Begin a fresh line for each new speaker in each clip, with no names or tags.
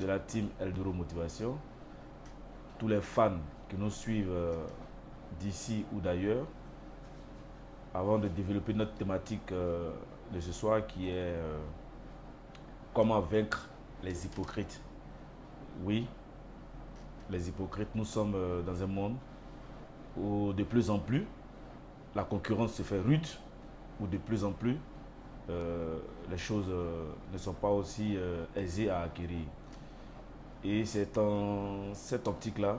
de la team Eldoro Motivation, tous les fans qui nous suivent d'ici ou d'ailleurs, avant de développer notre thématique de ce soir qui est comment vaincre les hypocrites. Oui, les hypocrites, nous sommes dans un monde où de plus en plus la concurrence se fait rude, où de plus en plus les choses ne sont pas aussi aisées à acquérir. Et c'est dans cette optique-là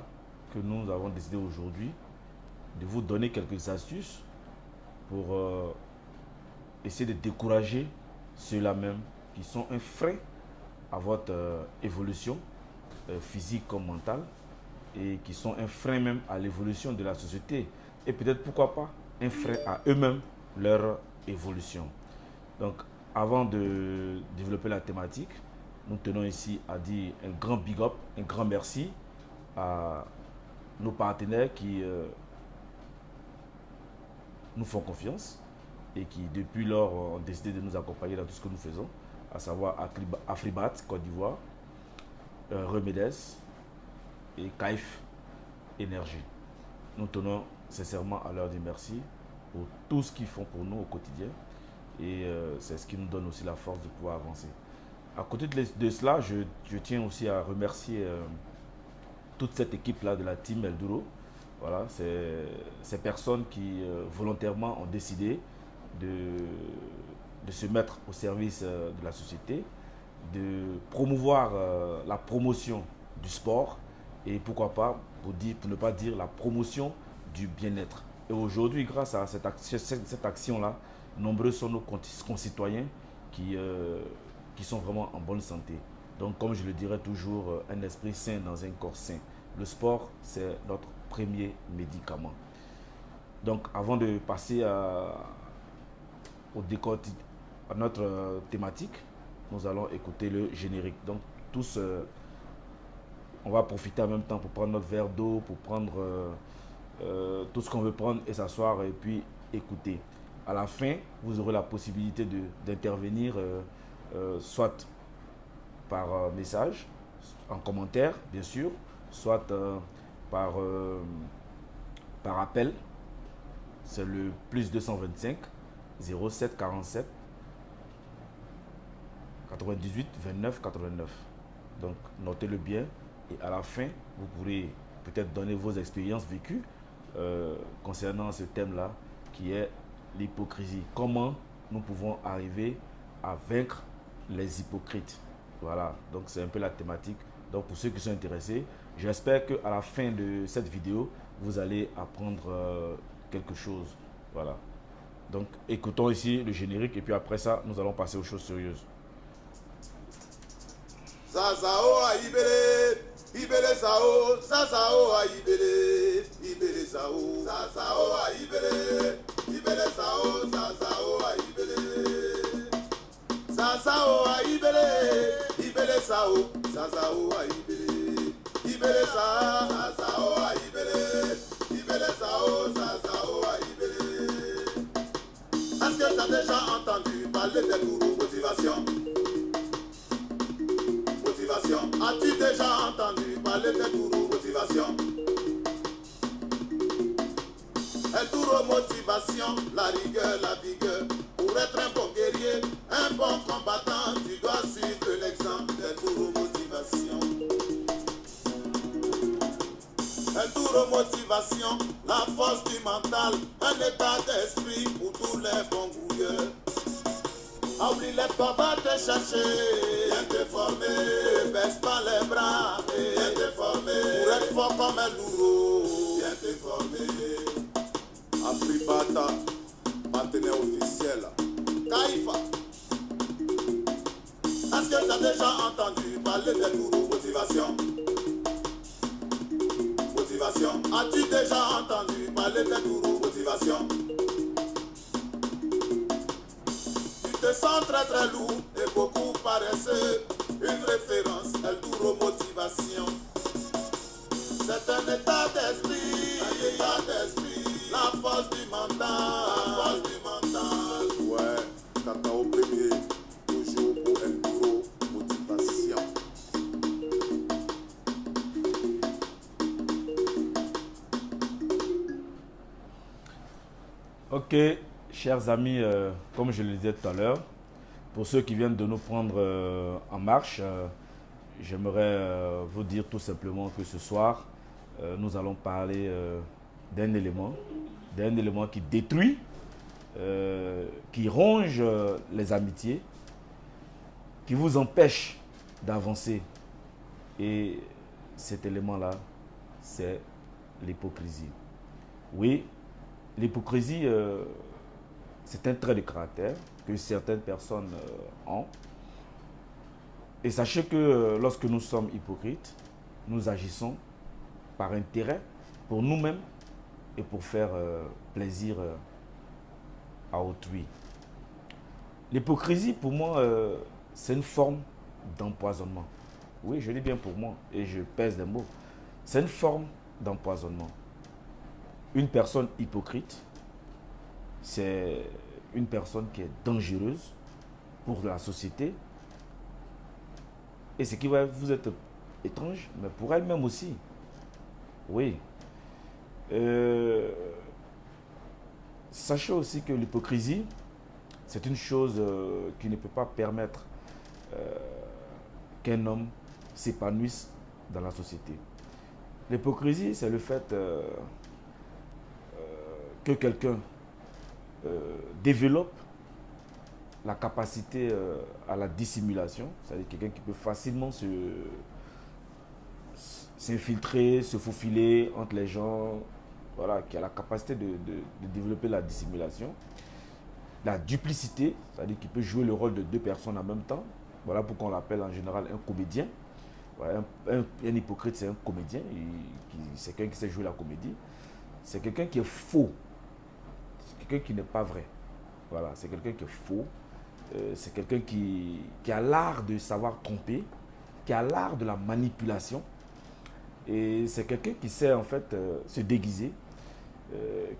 que nous avons décidé aujourd'hui de vous donner quelques astuces pour essayer de décourager ceux-là même qui sont un frein à votre évolution physique comme mentale et qui sont un frein même à l'évolution de la société et peut-être pourquoi pas un frein à eux-mêmes, leur évolution. Donc avant de développer la thématique, nous tenons ici à dire un grand big up, un grand merci à nos partenaires qui nous font confiance et qui depuis lors ont décidé de nous accompagner dans tout ce que nous faisons, à savoir Afribat, Côte d'Ivoire, Remedes et Kaif Énergie. Nous tenons sincèrement à leur dire merci pour tout ce qu'ils font pour nous au quotidien et c'est ce qui nous donne aussi la force de pouvoir avancer. À côté de cela, je tiens aussi à remercier toute cette équipe-là de la team Eldoro. Voilà, c'est ces personnes qui volontairement ont décidé de se mettre au service de la société, de promouvoir la promotion du sport et pourquoi pas, pour ne pas dire la promotion du bien-être. Et aujourd'hui, grâce à cette action-là, nombreux sont nos concitoyens qui sont vraiment en bonne santé. Donc, comme je le dirais toujours, un esprit sain dans un corps sain. Le sport, c'est notre premier médicament. Donc, avant de passer à notre thématique, nous allons écouter le générique. Donc, tous, on va profiter en même temps pour prendre notre verre d'eau, pour prendre tout ce qu'on veut prendre et s'asseoir et puis écouter. À la fin, vous aurez la possibilité d'intervenir soit par message, en commentaire, bien sûr, soit par appel. C'est le plus 225 07 47 98 29 89. Donc, notez-le bien et à la fin, vous pourrez peut-être donner vos expériences vécues concernant ce thème-là qui est l'hypocrisie. Comment nous pouvons arriver à vaincre les hypocrites. Voilà, donc c'est un peu la thématique. Donc pour ceux qui sont intéressés, j'espère qu'à la fin de cette vidéo, vous allez apprendre quelque chose. Voilà. Donc écoutons ici le générique et puis après ça, nous allons passer aux choses sérieuses.
Sasao a ibele, ibele sao, sasao a ibele, ibele sao, sasao a ibele, ibele sao, sasao a ibele, sasao a ibele, ibele sao, sasao a ibele, ibele sao, sasao a ibele, ibele sao, sasao a ibele. Est-ce que tu as déjà entendu parler des gourous motivation? As-tu déjà entendu parler des gourous motivation? Eldoro Motivation, la rigueur, la vigueur. Pour être un bon guerrier, un bon combattant, tu dois suivre l'exemple d'Eldoro Motivation. Eldoro Motivation, la force du mental, un état d'esprit pour tous les bons grouilleurs. Oublie les pas, va te chercher, viens te former, baisse pas les bras, viens te former, pour être fort comme un lourd, viens te former. Afribata, partenaire officiel, Kaifa. Est-ce que tu as déjà entendu parler des gourous motivation? Motivation, as-tu déjà entendu parler des gourous motivation? Te sens très très lourd et beaucoup paresseux. Une référence, Eldoro Motivation. C'est un état d'esprit, la force du mental, Ouais, cacao premier, toujours pour Eldoro Motivation.
Ok, chers amis, comme je le disais tout à l'heure, pour ceux qui viennent de nous prendre en marche, j'aimerais vous dire tout simplement que ce soir, nous allons parler d'un élément qui détruit, qui ronge les amitiés, qui vous empêche d'avancer. Et cet élément-là, c'est l'hypocrisie. Oui, l'hypocrisie, c'est un trait de caractère que certaines personnes ont. Et sachez que lorsque nous sommes hypocrites, nous agissons par intérêt pour nous-mêmes et pour faire plaisir à autrui. L'hypocrisie, pour moi, c'est une forme d'empoisonnement. Oui, je dis bien pour moi et je pèse les mots. C'est une forme d'empoisonnement. Une personne hypocrite, c'est une personne qui est dangereuse pour la société. Et ce qui va vous être étrange, mais pour elle-même aussi. Oui. Sachez aussi que l'hypocrisie, c'est une chose qui ne peut pas permettre qu'un homme s'épanouisse dans la société. L'hypocrisie, c'est le fait que quelqu'un développe la capacité à la dissimulation, c'est-à-dire quelqu'un qui peut facilement s'infiltrer, se faufiler entre les gens, voilà, qui a la capacité de développer la dissimulation. La duplicité, c'est-à-dire qu'il peut jouer le rôle de deux personnes en même temps. Voilà pourquoi on l'appelle en général un comédien. Voilà, un hypocrite, c'est un comédien, c'est quelqu'un qui sait jouer la comédie. C'est quelqu'un qui est faux, c'est quelqu'un qui n'est pas vrai. Voilà, c'est quelqu'un qui est faux. C'est quelqu'un qui a l'art de savoir tromper, qui a l'art de la manipulation. Et c'est quelqu'un qui sait en fait se déguiser,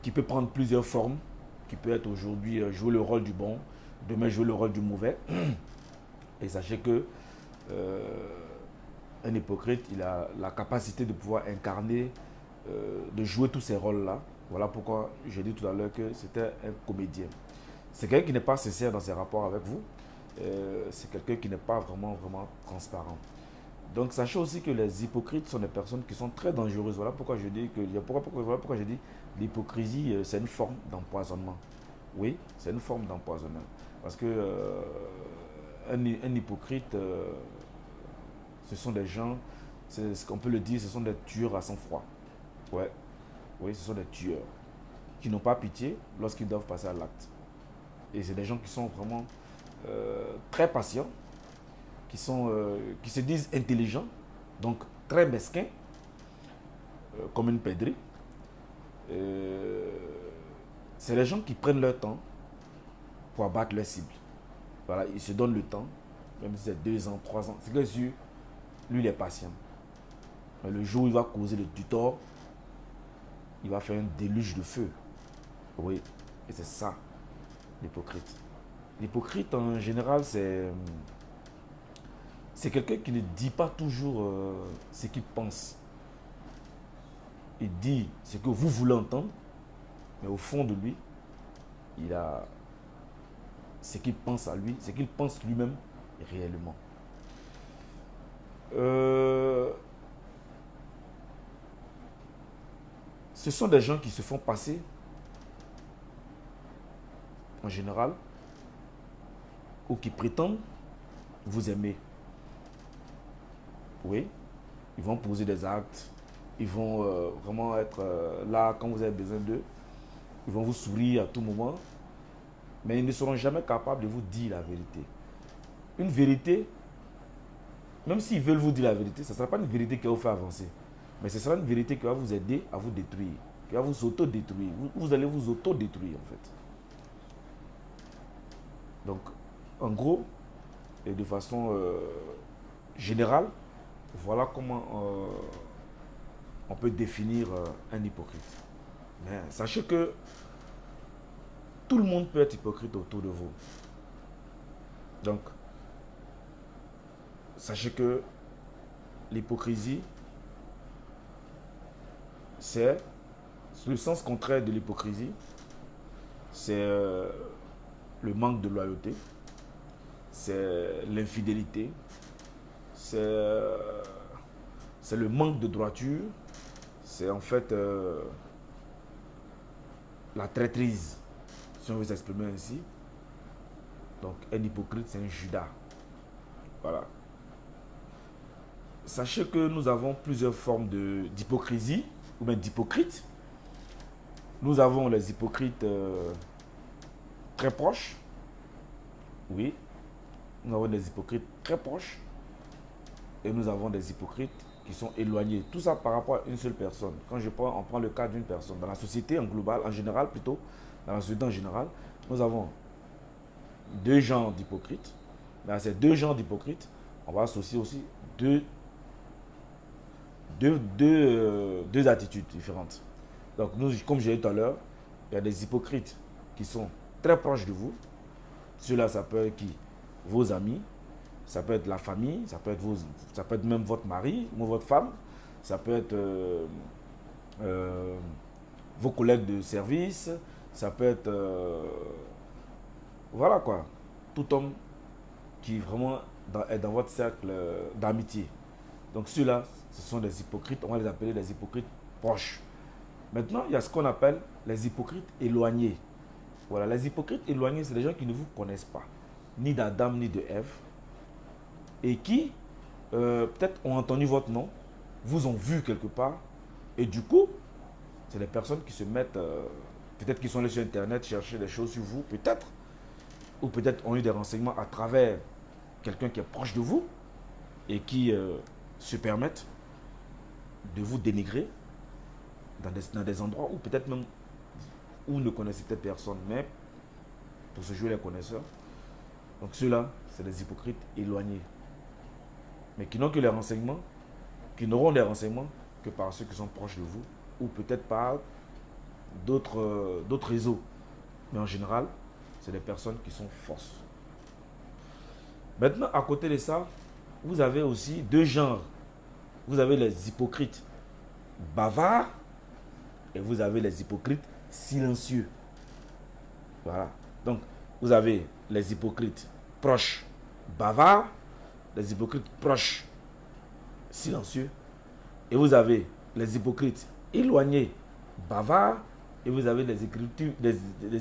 qui peut prendre plusieurs formes, qui peut être aujourd'hui jouer le rôle du bon, demain jouer le rôle du mauvais. Et sachez que un hypocrite, il a la capacité de pouvoir incarner, de jouer tous ces rôles-là. Voilà pourquoi j'ai dit tout à l'heure que c'était un comédien. C'est quelqu'un qui n'est pas sincère dans ses rapports avec vous. C'est quelqu'un qui n'est pas vraiment transparent. Donc sachez aussi que les hypocrites sont des personnes qui sont très dangereuses. Voilà pourquoi je dis que voilà pourquoi je dis l'hypocrisie, c'est une forme d'empoisonnement. Oui, c'est une forme d'empoisonnement. Parce que un hypocrite, ce sont des gens, c'est ce qu'on peut le dire, ce sont des tueurs à sang-froid. Ouais, oui, ce sont des tueurs qui n'ont pas pitié lorsqu'ils doivent passer à l'acte. Et c'est des gens qui sont vraiment très patients, qui se disent intelligents, donc très mesquins, comme une pèderie. C'est les gens qui prennent leur temps pour abattre leur cible. Voilà, ils se donnent le temps, même si c'est 2 ans, 3 ans. C'est que lui, il est patient. Mais le jour où il va causer du tort, il va faire un déluge de feu. Oui, et c'est ça, l'hypocrite. L'hypocrite, en général, c'est quelqu'un qui ne dit pas toujours ce qu'il pense. Il dit ce que vous voulez entendre, mais au fond de lui, il a ce qu'il pense à lui, ce qu'il pense lui-même réellement. Ce sont des gens qui se font passer, en général, ou qui prétendent vous aimer. Oui, ils vont poser des actes, ils vont vraiment être là quand vous avez besoin d'eux, ils vont vous sourire à tout moment, mais ils ne seront jamais capables de vous dire la vérité. Une vérité, même s'ils veulent vous dire la vérité, ce ne sera pas une vérité qui va vous faire avancer, mais ce sera une vérité qui va vous aider à vous détruire, qui va vous auto-détruire. Vous allez vous auto-détruire en fait. Donc, en gros, et de façon générale, voilà comment on peut définir un hypocrite. Mais sachez que tout le monde peut être hypocrite autour de vous. Donc, sachez que l'hypocrisie, c'est le sens contraire de l'hypocrisie. c'est le manque de loyauté, c'est l'infidélité, c'est le manque de droiture, c'est en fait la traîtrise, si on veut s'exprimer ainsi. Donc un hypocrite, c'est un Judas. Voilà. Sachez que nous avons plusieurs formes d'hypocrisie, ou même d'hypocrite. Nous avons les hypocrites très proches. Oui, nous avons des hypocrites très proches. Et nous avons des hypocrites qui sont éloignés. Tout ça par rapport à une seule personne. Quand on prend le cas d'une personne. Dans la société en global, en général plutôt, dans la société en général, nous avons deux genres d'hypocrites. Dans ces deux genres d'hypocrites, on va associer aussi deux attitudes différentes. Donc, nous, comme j'ai dit tout à l'heure, il y a des hypocrites qui sont très proches de vous. Ceux-là, ça peut être qui? Vos amis, ça peut être la famille, ça peut être même votre mari ou votre femme, ça peut être vos collègues de service, ça peut être voilà quoi, tout homme qui vraiment est dans votre cercle d'amitié. Donc ceux-là, ce sont des hypocrites, on va les appeler des hypocrites proches. Maintenant, il y a ce qu'on appelle les hypocrites éloignés. Voilà, les hypocrites éloignés, c'est des gens qui ne vous connaissent pas, ni d'Adam ni de Ève, et qui peut-être ont entendu votre nom, vous ont vu quelque part, et du coup, c'est des personnes qui se mettent, peut-être qu'ils sont allés sur Internet chercher des choses sur vous, peut-être, ou peut-être ont eu des renseignements à travers quelqu'un qui est proche de vous, et qui se permettent de vous dénigrer dans des endroits où peut-être même où vous ne connaissez peut-être personne, mais pour se jouer les connaisseurs. Donc ceux-là, c'est des hypocrites éloignés, mais qui n'ont que les renseignements, qui n'auront des renseignements que par ceux qui sont proches de vous, ou peut-être par d'autres réseaux. Mais en général, c'est des personnes qui sont fausses. Maintenant, à côté de ça, vous avez aussi deux genres. Vous avez les hypocrites bavards et vous avez les hypocrites silencieux. Voilà. Donc, vous avez les hypocrites proches bavards, les hypocrites proches silencieux, et vous avez les hypocrites éloignés bavards, et vous avez les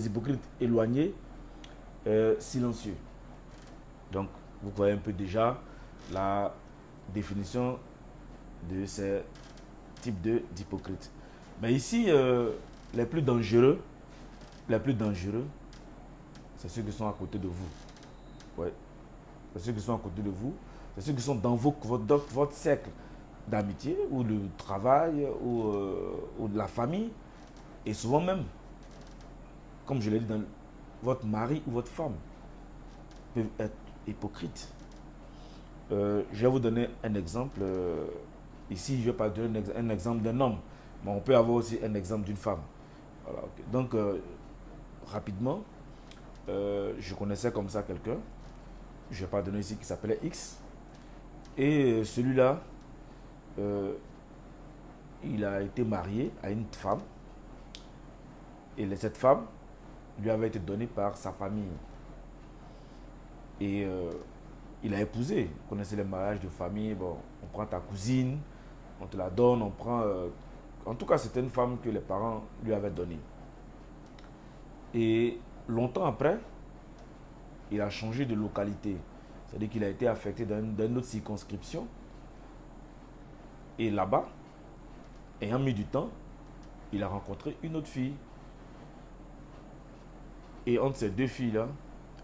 hypocrites éloignés silencieux. Donc, vous voyez un peu déjà la définition de ces types d'hypocrites. Mais ici, les plus dangereux, c'est ceux qui sont à côté de vous. Ouais. C'est ceux qui sont à côté de vous. C'est ceux qui sont dans votre cercle d'amitié, ou de travail, ou de la famille. Et souvent même, comme je l'ai dit, dans votre mari ou votre femme peuvent être hypocrites. Je vais vous donner un exemple. Ici, je ne vais pas donner un exemple d'un homme, mais on peut avoir aussi un exemple d'une femme. Voilà, okay. Donc, rapidement, je connaissais comme ça quelqu'un, je ne vais pas donner ici, qui s'appelait X. Et celui-là, il a été marié à une femme. Et cette femme lui avait été donnée par sa famille. Et il a épousé. Vous connaissez les mariages de famille. Bon, on prend ta cousine, on te la donne, on prend... en tout cas, c'était une femme que les parents lui avaient donnée. Et longtemps après, il a changé de localité. C'est-à-dire qu'il a été affecté dans une autre circonscription. Et là-bas, ayant mis du temps, il a rencontré une autre fille. Et entre ces deux filles-là,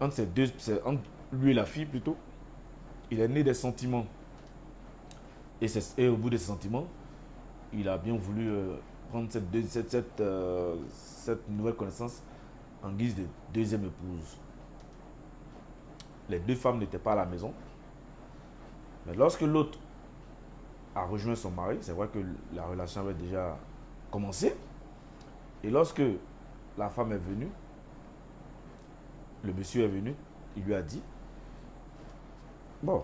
entre lui et la fille plutôt, il est né des sentiments. Et au bout des sentiments, il a bien voulu prendre cette nouvelle connaissance en guise de deuxième épouse. Les deux femmes n'étaient pas à la maison. Mais lorsque l'autre a rejoint son mari, c'est vrai que la relation avait déjà commencé. Et lorsque la femme est venue, le monsieur est venu, il lui a dit, bon,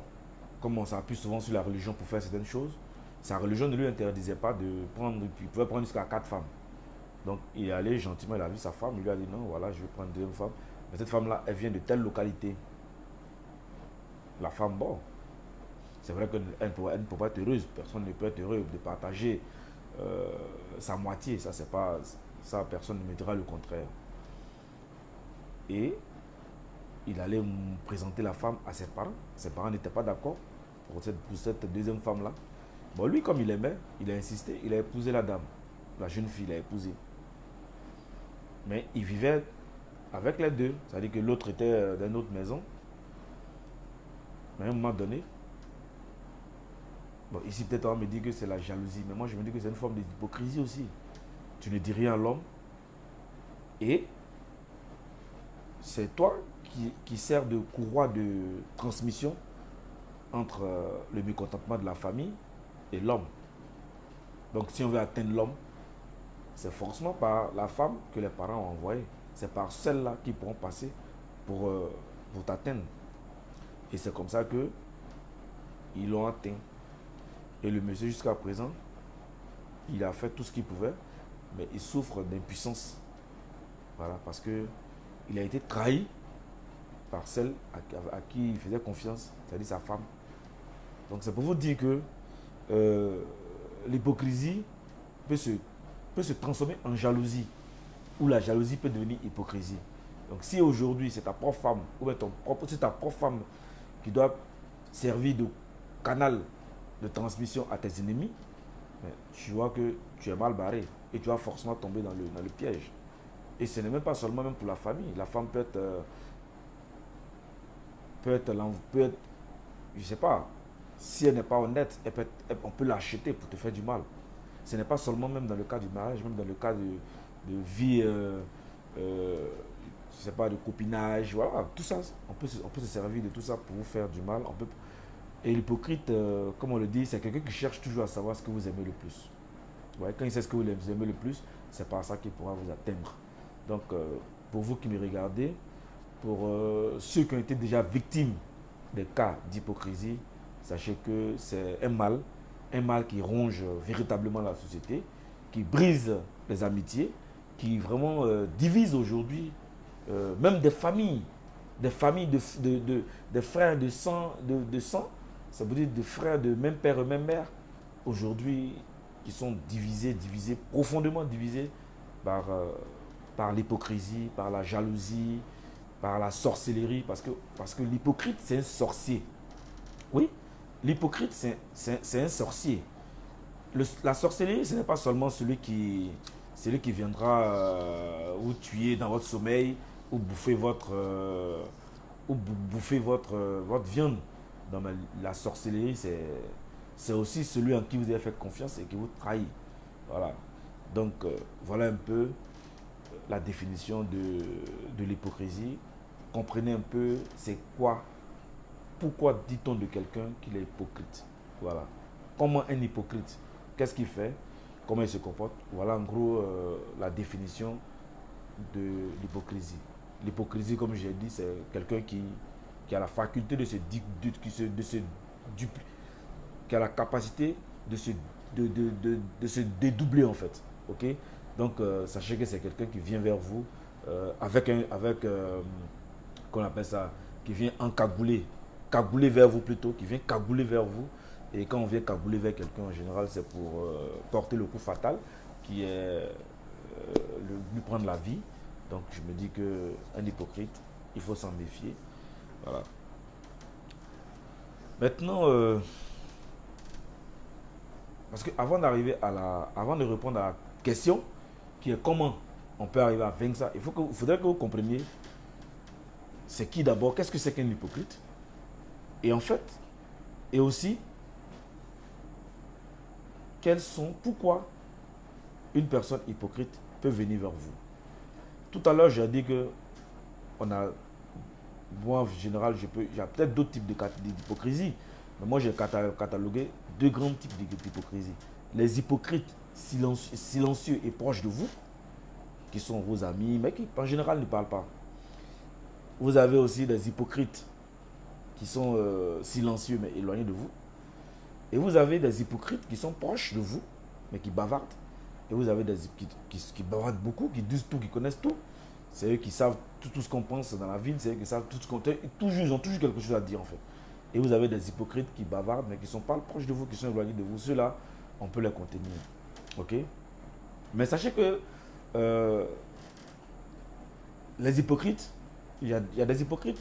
comme on s'appuie souvent sur la religion pour faire certaines choses, sa religion ne lui interdisait pas de prendre, il pouvait prendre jusqu'à 4 femmes. Donc il est allé gentiment, il a vu sa femme, il lui a dit non, voilà, je vais prendre une deuxième femme. Mais cette femme-là, elle vient de telle localité. La femme, bon, c'est vrai qu'elle ne peut pas être heureuse. Personne ne peut être heureux de partager sa moitié. Ça, c'est pas, ça, personne ne me dira le contraire. Et il allait présenter la femme à ses parents. Ses parents n'étaient pas d'accord pour cette deuxième femme-là. Bon, lui, comme il aimait, il a insisté, il a épousé la dame. La jeune fille, il a épousé. Mais il vivait avec les deux. C'est-à-dire que l'autre était dans une autre maison. Mais à un moment donné, bon, ici peut-être on me dit que c'est la jalousie. Mais moi, je me dis que c'est une forme d'hypocrisie aussi. Tu ne dis rien à l'homme. Et c'est toi qui sers de courroie de transmission entre le mécontentement de la famille et l'homme. Donc si on veut atteindre l'homme, c'est forcément par la femme que les parents ont envoyée. C'est par celle-là qu'ils pourront passer pour t'atteindre. Et c'est comme ça que ils l'ont atteint. Et le monsieur jusqu'à présent, il a fait tout ce qu'il pouvait, mais il souffre d'impuissance. Voilà, parce que il a été trahi par celle à qui il faisait confiance, c'est-à-dire sa femme. Donc c'est pour vous dire que l'hypocrisie peut se transformer en jalousie, ou la jalousie peut devenir hypocrisie. Donc si aujourd'hui c'est ta propre femme, ou bien c'est ta propre femme qui doit servir de canal de transmission à tes ennemis, tu vois que tu es mal barré et tu vas forcément tomber dans le piège. Et ce n'est même pas seulement même pour la famille. La femme peut être, je sais pas, si elle n'est pas honnête, on peut l'acheter pour te faire du mal. Ce n'est pas seulement même dans le cas du mariage, même dans le cas de vie, je sais pas, de copinage, voilà, tout ça, on peut se servir de tout ça pour vous faire du mal. Et l'hypocrite, comme on le dit, c'est quelqu'un qui cherche toujours à savoir ce que vous aimez le plus. Ouais, quand il sait ce que vous aimez le plus, c'est par ça qu'il pourra vous atteindre. Donc, pour vous qui me regardez, pour ceux qui ont été déjà victimes des cas d'hypocrisie, sachez que c'est un mal qui ronge véritablement la société, qui brise les amitiés, qui vraiment divise aujourd'hui même des familles de frères de sang, ça veut dire de frères de même père et même mère, aujourd'hui, qui sont divisés, profondément divisés par l'hypocrisie, par la jalousie, par la sorcellerie, parce que l'hypocrite, c'est un sorcier. Oui, l'hypocrite, c'est un sorcier. La sorcellerie, ce n'est pas seulement celui qui viendra vous tuer dans votre sommeil ou bouffer votre viande. Non, mais la sorcellerie, c'est aussi celui en qui vous avez fait confiance et qui vous trahit. Voilà. Donc, voilà un peu la définition de l'hypocrisie. Comprenez un peu c'est quoi, pourquoi dit-on de quelqu'un qu'il est hypocrite. Voilà. Comment un hypocrite, qu'est-ce qu'il fait, comment il se comporte. Voilà en gros la définition de l'hypocrisie. L'hypocrisie, comme j'ai dit, c'est quelqu'un qui a la faculté qui a la capacité de se dédoubler en fait. Ok. Donc sachez que c'est quelqu'un qui vient vers vous qu'on appelle ça, qui vient encagouler, cagouler vers vous plutôt, qui vient cagouler vers vous. Et quand on vient cagouler vers quelqu'un, en général, c'est pour porter le coup fatal, qui est lui prendre la vie. Donc je me dis qu'un hypocrite, il faut s'en méfier. Voilà. Maintenant, parce que avant de répondre à la question, qui est comment on peut arriver à vaincre ça, il faudrait que vous compreniez c'est qui d'abord, qu'est-ce que c'est qu'un hypocrite, et en fait, et aussi, pourquoi une personne hypocrite peut venir vers vous. Tout à l'heure, j'ai dit que moi en général, il y a peut-être d'autres types d'hypocrisie, mais moi j'ai catalogué deux grands types d'hypocrisie. Les hypocrites silencieux et proches de vous, qui sont vos amis, mais qui en général ne parlent pas. Vous avez aussi des hypocrites qui sont silencieux mais éloignés de vous. Et vous avez des hypocrites qui sont proches de vous, mais qui bavardent. Et vous avez des qui bavardent beaucoup, qui disent tout, qui connaissent tout. C'est eux qui savent tout ce qu'on pense dans la ville, c'est eux qui savent tout ce qu'on... Ils ont toujours quelque chose à dire en fait. Et vous avez des hypocrites qui bavardent, mais qui ne sont pas proches de vous, qui sont éloignés de vous. Ceux-là, on peut les contenir. Ok? Mais sachez que les hypocrites, il y a des hypocrites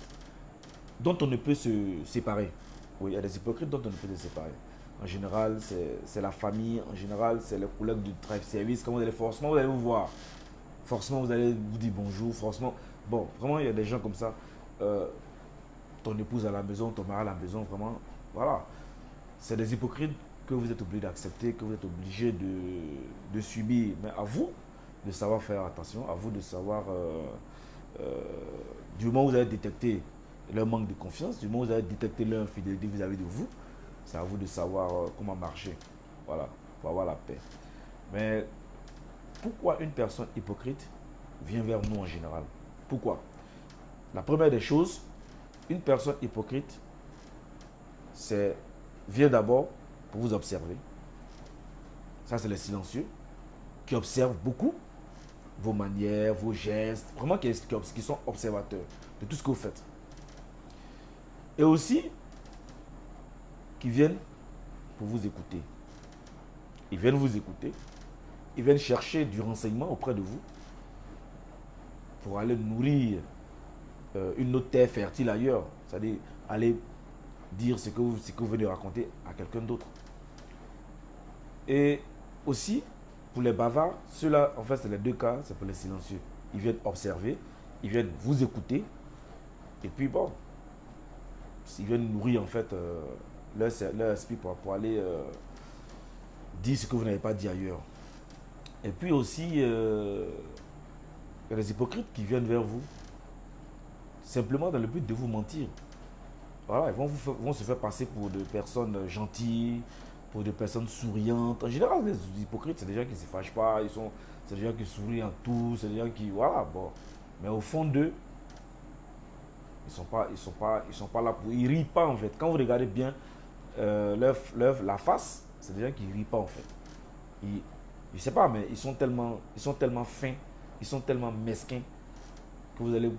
dont on ne peut se séparer. Oui, il y a des hypocrites dont on ne peut se séparer. En général, c'est la famille. En général, c'est les collègues du travail service. Quand vous allez, forcément, vous allez vous voir. Forcément, vous allez vous dire bonjour. Forcément, bon, vraiment, il y a des gens comme ça. Ton épouse à la maison, ton mari à la maison, vraiment, voilà. C'est des hypocrites que vous êtes obligé d'accepter, que vous êtes obligé de subir. Mais à vous de savoir faire attention, à vous de savoir, du moment où vous avez détecté leur manque de confiance, du moment où vous avez détecté leur infidélité vis-à-vis de vous, c'est à vous de savoir comment marcher. Voilà, pour avoir la paix. Mais pourquoi une personne hypocrite vient vers nous en général? Pourquoi? La première des choses, une personne hypocrite vient d'abord pour vous observer. Ça, c'est les silencieux qui observent beaucoup vos manières, vos gestes, vraiment qui sont observateurs de tout ce que vous faites. Et aussi, qui viennent pour vous écouter. Ils viennent vous écouter, ils viennent chercher du renseignement auprès de vous pour aller nourrir une autre terre fertile ailleurs, c'est-à-dire aller dire ce que vous venez raconter à quelqu'un d'autre. Et aussi, pour les bavards, ceux-là, en fait, c'est les deux cas, c'est pour les silencieux. Ils viennent observer, ils viennent vous écouter, et puis bon, ils viennent nourrir en fait leur esprit pour aller dire ce que vous n'avez pas dit ailleurs. Et puis aussi, il y a les hypocrites qui viennent vers vous, simplement dans le but de vous mentir. Voilà, ils vont se faire passer pour des personnes gentilles, pour des personnes souriantes. En général, les hypocrites, c'est des gens qui ne se fâchent pas, c'est des gens qui sourient en tout, c'est des gens qui... Voilà, bon. Mais au fond d'eux, ils sont pas là pour... Ils ne rient pas en fait. Quand vous regardez bien la face, c'est des gens qui ne rient pas en fait. Je ne sais pas, mais ils sont tellement fins, ils sont tellement mesquins que vous allez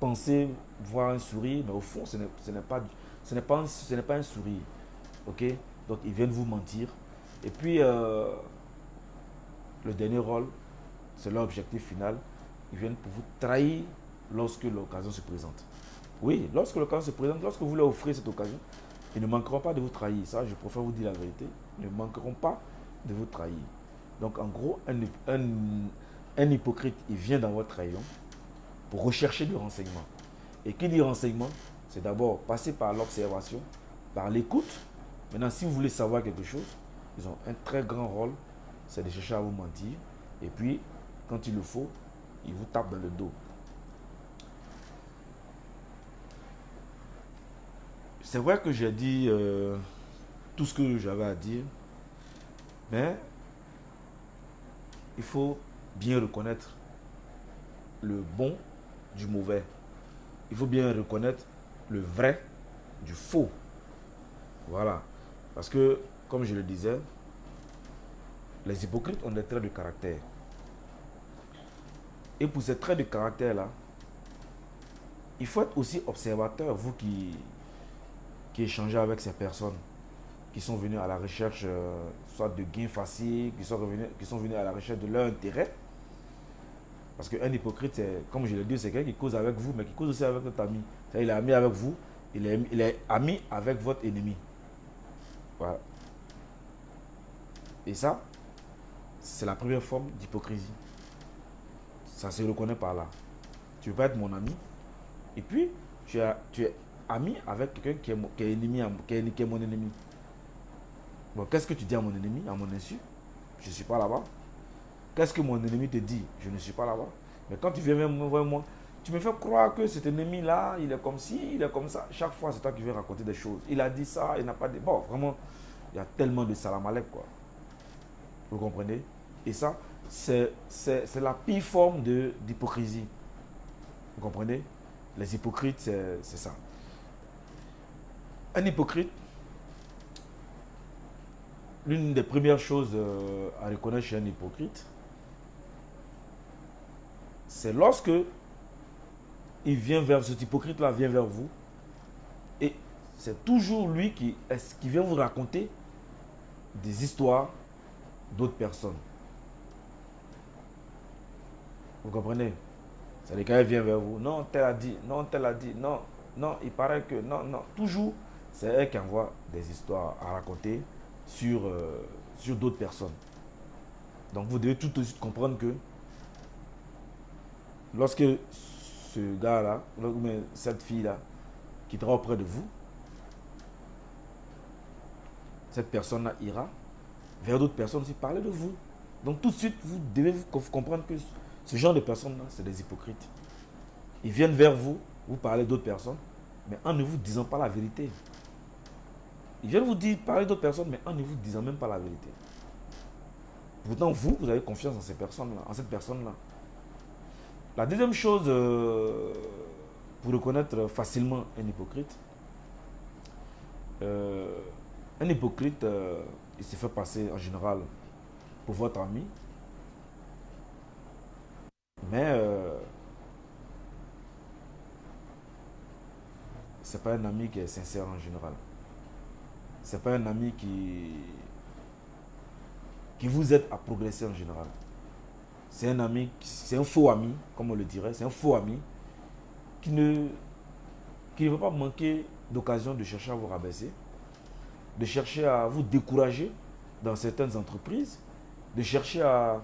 penser voir un sourire, mais au fond, ce n'est pas un sourire. Ok? Donc, ils viennent vous mentir. Et puis, le dernier rôle, c'est leur objectif final. Ils viennent pour vous trahir lorsque l'occasion se présente. Oui, lorsque l'occasion se présente, lorsque vous leur offrez cette occasion, ils ne manqueront pas de vous trahir. Ça, je préfère vous dire la vérité. Ils ne manqueront pas de vous trahir. Donc, en gros, un hypocrite, il vient dans votre rayon pour rechercher du renseignement. Et qui dit renseignement, c'est d'abord passer par l'observation, par l'écoute. Maintenant, si vous voulez savoir quelque chose, ils ont un très grand rôle, c'est de chercher à vous mentir. Et puis, quand il le faut, ils vous tapent dans le dos. C'est vrai que j'ai dit tout ce que j'avais à dire, mais il faut bien reconnaître le bon du mauvais. Il faut bien reconnaître le vrai du faux. Voilà. Parce que, comme je le disais, les hypocrites ont des traits de caractère. Et pour ces traits de caractère-là, il faut être aussi observateur, vous qui échangez avec ces personnes, qui sont venues à la recherche soit de gains faciles, qui sont venus à la recherche de leur intérêt. Parce qu'un hypocrite, comme je l'ai dit, c'est quelqu'un qui cause avec vous, mais qui cause aussi avec notre ami. Il est ami avec vous, il est ami avec votre ennemi. Voilà. Et ça, c'est la première forme d'hypocrisie. Ça se reconnaît par là. Tu ne veux pas être mon ami, et puis tu es ami avec quelqu'un qui est mon ennemi. Bon, qu'est-ce que tu dis à mon ennemi, à mon insu? Je ne suis pas là-bas. Qu'est-ce que mon ennemi te dit? Je ne suis pas là-bas. Mais quand tu viens vers moi, tu me fais croire que cet ennemi-là, il est comme ci, il est comme ça. Chaque fois, c'est toi qui viens raconter des choses. Il a dit ça, il n'a pas dit... Bon, vraiment, il y a tellement de salam alek, quoi. Vous comprenez? Et ça, c'est la pire forme d'hypocrisie. Vous comprenez? Les hypocrites, c'est ça. Un hypocrite, l'une des premières choses à reconnaître chez un hypocrite, c'est lorsque cet hypocrite-là vient vers vous, et c'est toujours lui qui vient vous raconter des histoires d'autres personnes. Vous comprenez? C'est-à-dire quand il vient vers vous, non, tel a dit, non, tel a dit, non, non, il paraît que, non, non. Toujours, c'est elle qui envoie des histoires à raconter sur d'autres personnes. Donc vous devez tout de suite comprendre que lorsque ce gars-là, cette fille-là, quittera auprès de vous, cette personne-là ira vers d'autres personnes aussi parler de vous. Donc tout de suite, vous devez vous comprendre que ce genre de personnes-là, c'est des hypocrites. Ils viennent vers vous, vous parlez d'autres personnes, mais en ne vous disant pas la vérité. Ils viennent vous dire parler d'autres personnes, mais en ne vous disant même pas la vérité. Pourtant, vous avez confiance en ces personnes-là, en cette personne-là. La deuxième chose, pour reconnaître facilement un hypocrite, il se fait passer en général pour votre ami, mais c'est pas un ami qui est sincère en général. C'est pas un ami qui vous aide à progresser en général. C'est un ami, c'est un faux ami, comme on le dirait, c'est un faux ami qui ne veut pas manquer d'occasion de chercher à vous rabaisser, de chercher à vous décourager dans certaines entreprises, de chercher à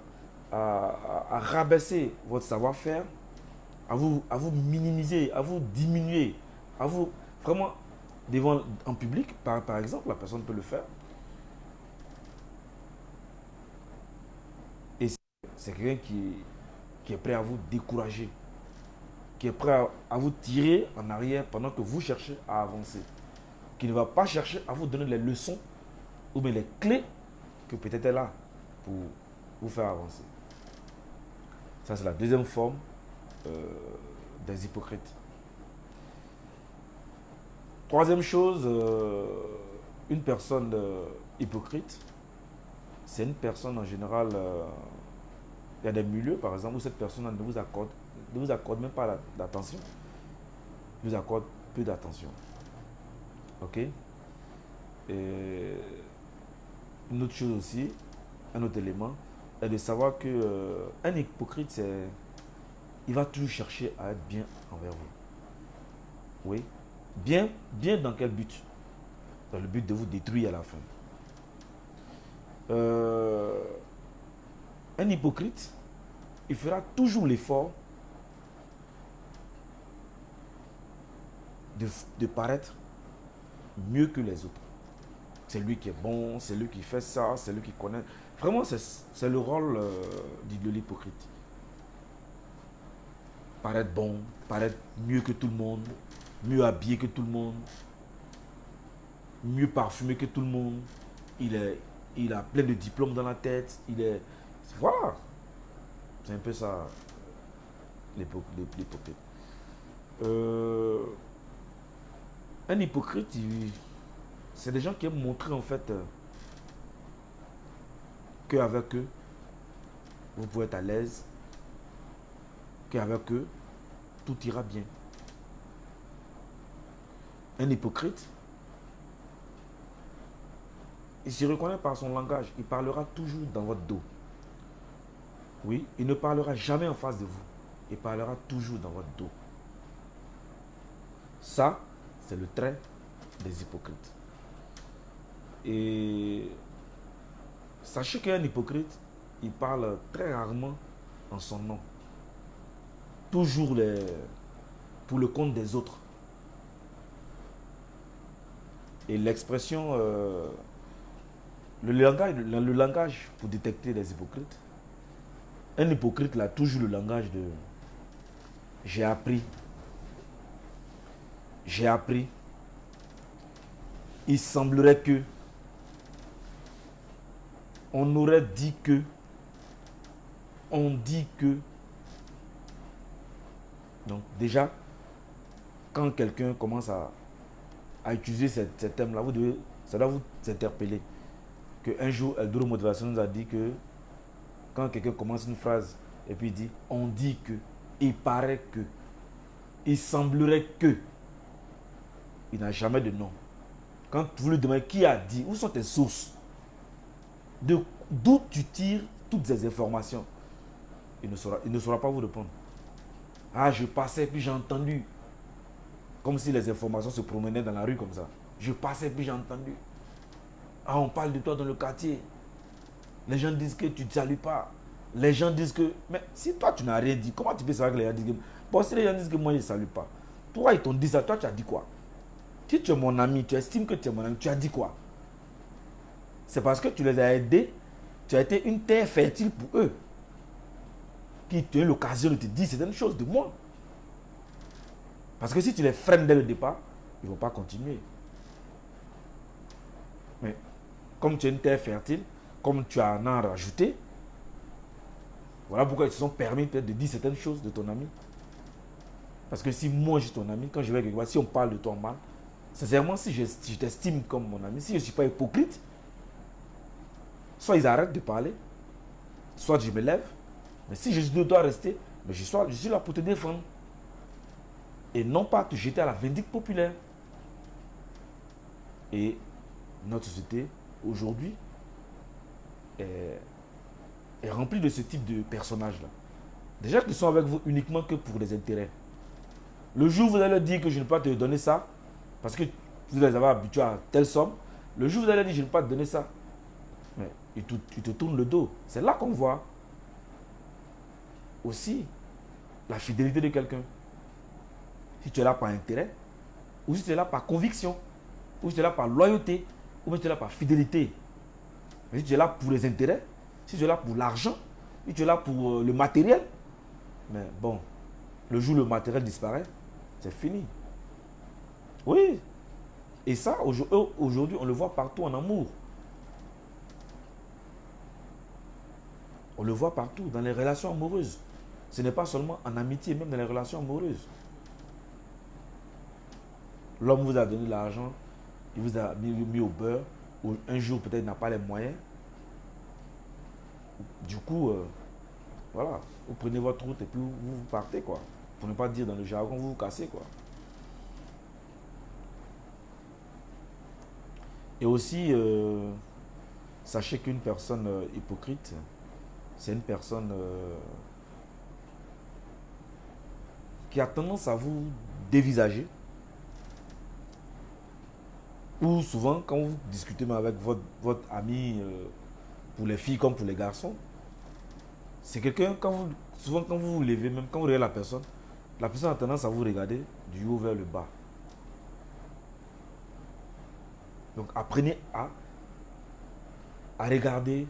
rabaisser votre savoir-faire, à vous minimiser, à vous diminuer, à vous vraiment devant en public, par exemple, la personne peut le faire. Et c'est quelqu'un qui est prêt à vous décourager, qui est prêt à vous tirer en arrière pendant que vous cherchez à avancer, qui ne va pas chercher à vous donner les leçons ou bien les clés que peut-être est là pour vous faire avancer. Ça, c'est la deuxième forme des hypocrites. Troisième chose, une personne hypocrite, c'est une personne en général, il y a des milieux par exemple où cette personne ne vous accorde même pas d'attention, vous accorde peu d'attention. Ok? Et une autre chose aussi, un autre élément, est de savoir que un hypocrite, il va toujours chercher à être bien envers vous. Oui. Bien dans quel but? Dans le but de vous détruire à la fin. Un hypocrite, il fera toujours l'effort de paraître mieux que les autres. C'est lui qui est bon, c'est lui qui fait ça, c'est lui qui connaît. Vraiment, c'est le rôle de l'hypocrite. Paraître bon, paraître mieux que tout le monde, mieux habillé que tout le monde, mieux parfumé que tout le monde. Il a plein de diplômes dans la tête. Voilà. C'est un peu ça, l'hypocrite. Un hypocrite, c'est des gens qui aiment montrer en fait qu'avec eux, vous pouvez être à l'aise, qu'avec eux, tout ira bien. Un hypocrite, il se reconnaît par son langage. Il parlera toujours dans votre dos. Oui, il ne parlera jamais en face de vous. Il parlera toujours dans votre dos. Ça, c'est le trait des hypocrites. Et sachez qu'un hypocrite, il parle très rarement en son nom. Toujours pour le compte des autres. Et l'expression, le langage pour détecter les hypocrites, un hypocrite il a toujours le langage de j'ai appris, il semblerait que, on aurait dit que, on dit que. Donc déjà, quand quelqu'un commence à utiliser ces thèmes-là, ça doit vous interpeller. qu'un jour, Eldoro Motivation nous a dit que quand quelqu'un commence une phrase et puis il dit on dit que, il paraît que, il semblerait que, il n'a jamais de nom. Quand vous lui demandez qui a dit, où sont tes sources, d'où tu tires toutes ces informations, il ne saura pas vous répondre. Ah, je passais puis j'ai entendu. Comme si les informations se promenaient dans la rue comme ça. Je passais puis j'ai entendu. Ah, on parle de toi dans le quartier. Les gens disent que tu ne te salues pas. Les gens disent que... Mais si toi tu n'as rien dit, comment tu peux savoir que les gens disent que... Bon, si les gens disent que moi je ne salue pas. Toi ils t'ont dit ça, toi tu as dit quoi? Si tu es mon ami, tu estimes que tu es mon ami, tu as dit quoi? C'est parce que tu les as aidés, tu as été une terre fertile pour eux. Qui te donne l'occasion de te dire certaines choses de moi. Parce que si tu les freines dès le départ, ils ne vont pas continuer. Mais comme tu es une terre fertile, comme tu en as rajouté, voilà pourquoi ils se sont permis peut-être de dire certaines choses de ton ami. Parce que si moi je suis ton ami, quand je vais quelque part, si on parle de toi mal, sincèrement, si je t'estime comme mon ami, si je ne suis pas hypocrite, soit ils arrêtent de parler, soit je me lève, mais si je dois rester, mais je suis là pour te défendre. Et non pas te jeter à la vindicte populaire. Et notre société, aujourd'hui, est remplie de ce type de personnages-là. Déjà qu'ils sont avec vous uniquement que pour des intérêts. Le jour où vous allez leur dire que je ne peux pas te donner ça, parce que vous les avez habitués à telle somme, le jour où vous allez dire que je ne peux pas te donner ça, mais ils te tournent le dos. C'est là qu'on voit aussi la fidélité de quelqu'un. Si tu es là par intérêt, ou si tu es là par conviction, ou si tu es là par loyauté, ou si tu es là par fidélité. Mais si tu es là pour les intérêts, si tu es là pour l'argent, si tu es là pour le matériel, mais bon, le jour où le matériel disparaît, c'est fini. Oui. Et ça, aujourd'hui, on le voit partout en amour. On le voit partout, dans les relations amoureuses. Ce n'est pas seulement en amitié, même dans les relations amoureuses. L'homme vous a donné l'argent, il vous a mis au beurre, ou un jour peut-être il n'a pas les moyens. Du coup, voilà, vous prenez votre route et puis vous partez, quoi. Pour ne pas dire dans le jargon, vous vous cassez, quoi. Et aussi, sachez qu'une personne hypocrite, c'est une personne qui a tendance à vous dévisager. Ou souvent, quand vous discutez avec votre ami, pour les filles comme pour les garçons, c'est quelqu'un, souvent quand vous vous levez, même quand vous regardez la personne a tendance à vous regarder du haut vers le bas. Donc apprenez à regarder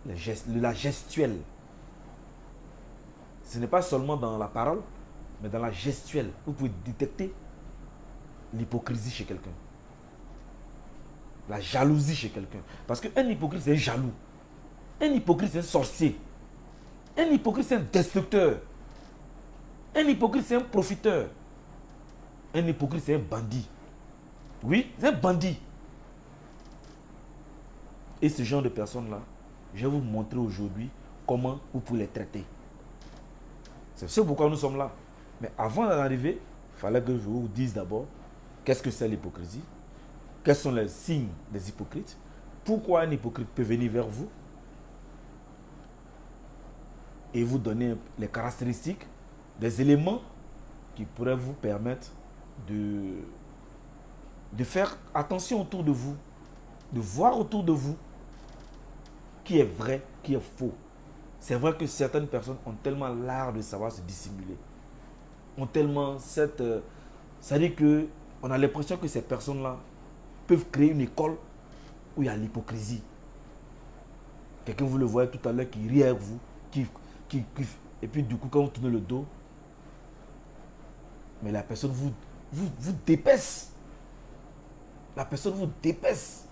la gestuelle. Ce n'est pas seulement dans la parole, mais dans la gestuelle. Vous pouvez détecter l'hypocrisie chez quelqu'un. La jalousie chez quelqu'un. Parce qu'un hypocrite, c'est un jaloux. Un hypocrite, c'est un sorcier. Un hypocrite, c'est un destructeur. Un hypocrite, c'est un profiteur. Un hypocrite, c'est un bandit. Oui, c'est un bandit. Et ce genre de personnes-là, je vais vous montrer aujourd'hui comment vous pouvez les traiter. C'est ce pourquoi nous sommes là. Mais avant d'en arriver, il fallait que je vous dise d'abord qu'est-ce que c'est l'hypocrisie. Quels sont les signes des hypocrites? Pourquoi un hypocrite peut venir vers vous et vous donner les caractéristiques, des éléments qui pourraient vous permettre de faire attention autour de vous, de voir autour de vous qui est vrai, qui est faux. C'est vrai que certaines personnes ont tellement l'art de savoir se dissimuler. Ont tellement cette... c'est-à-dire qu'on a l'impression que ces personnes-là peuvent créer une école où il y a l'hypocrisie. Quelqu'un, vous le voyez tout à l'heure, qui rit avec vous, et puis du coup, quand vous tournez le dos, mais la personne vous dépaisse. La personne vous dépaisse.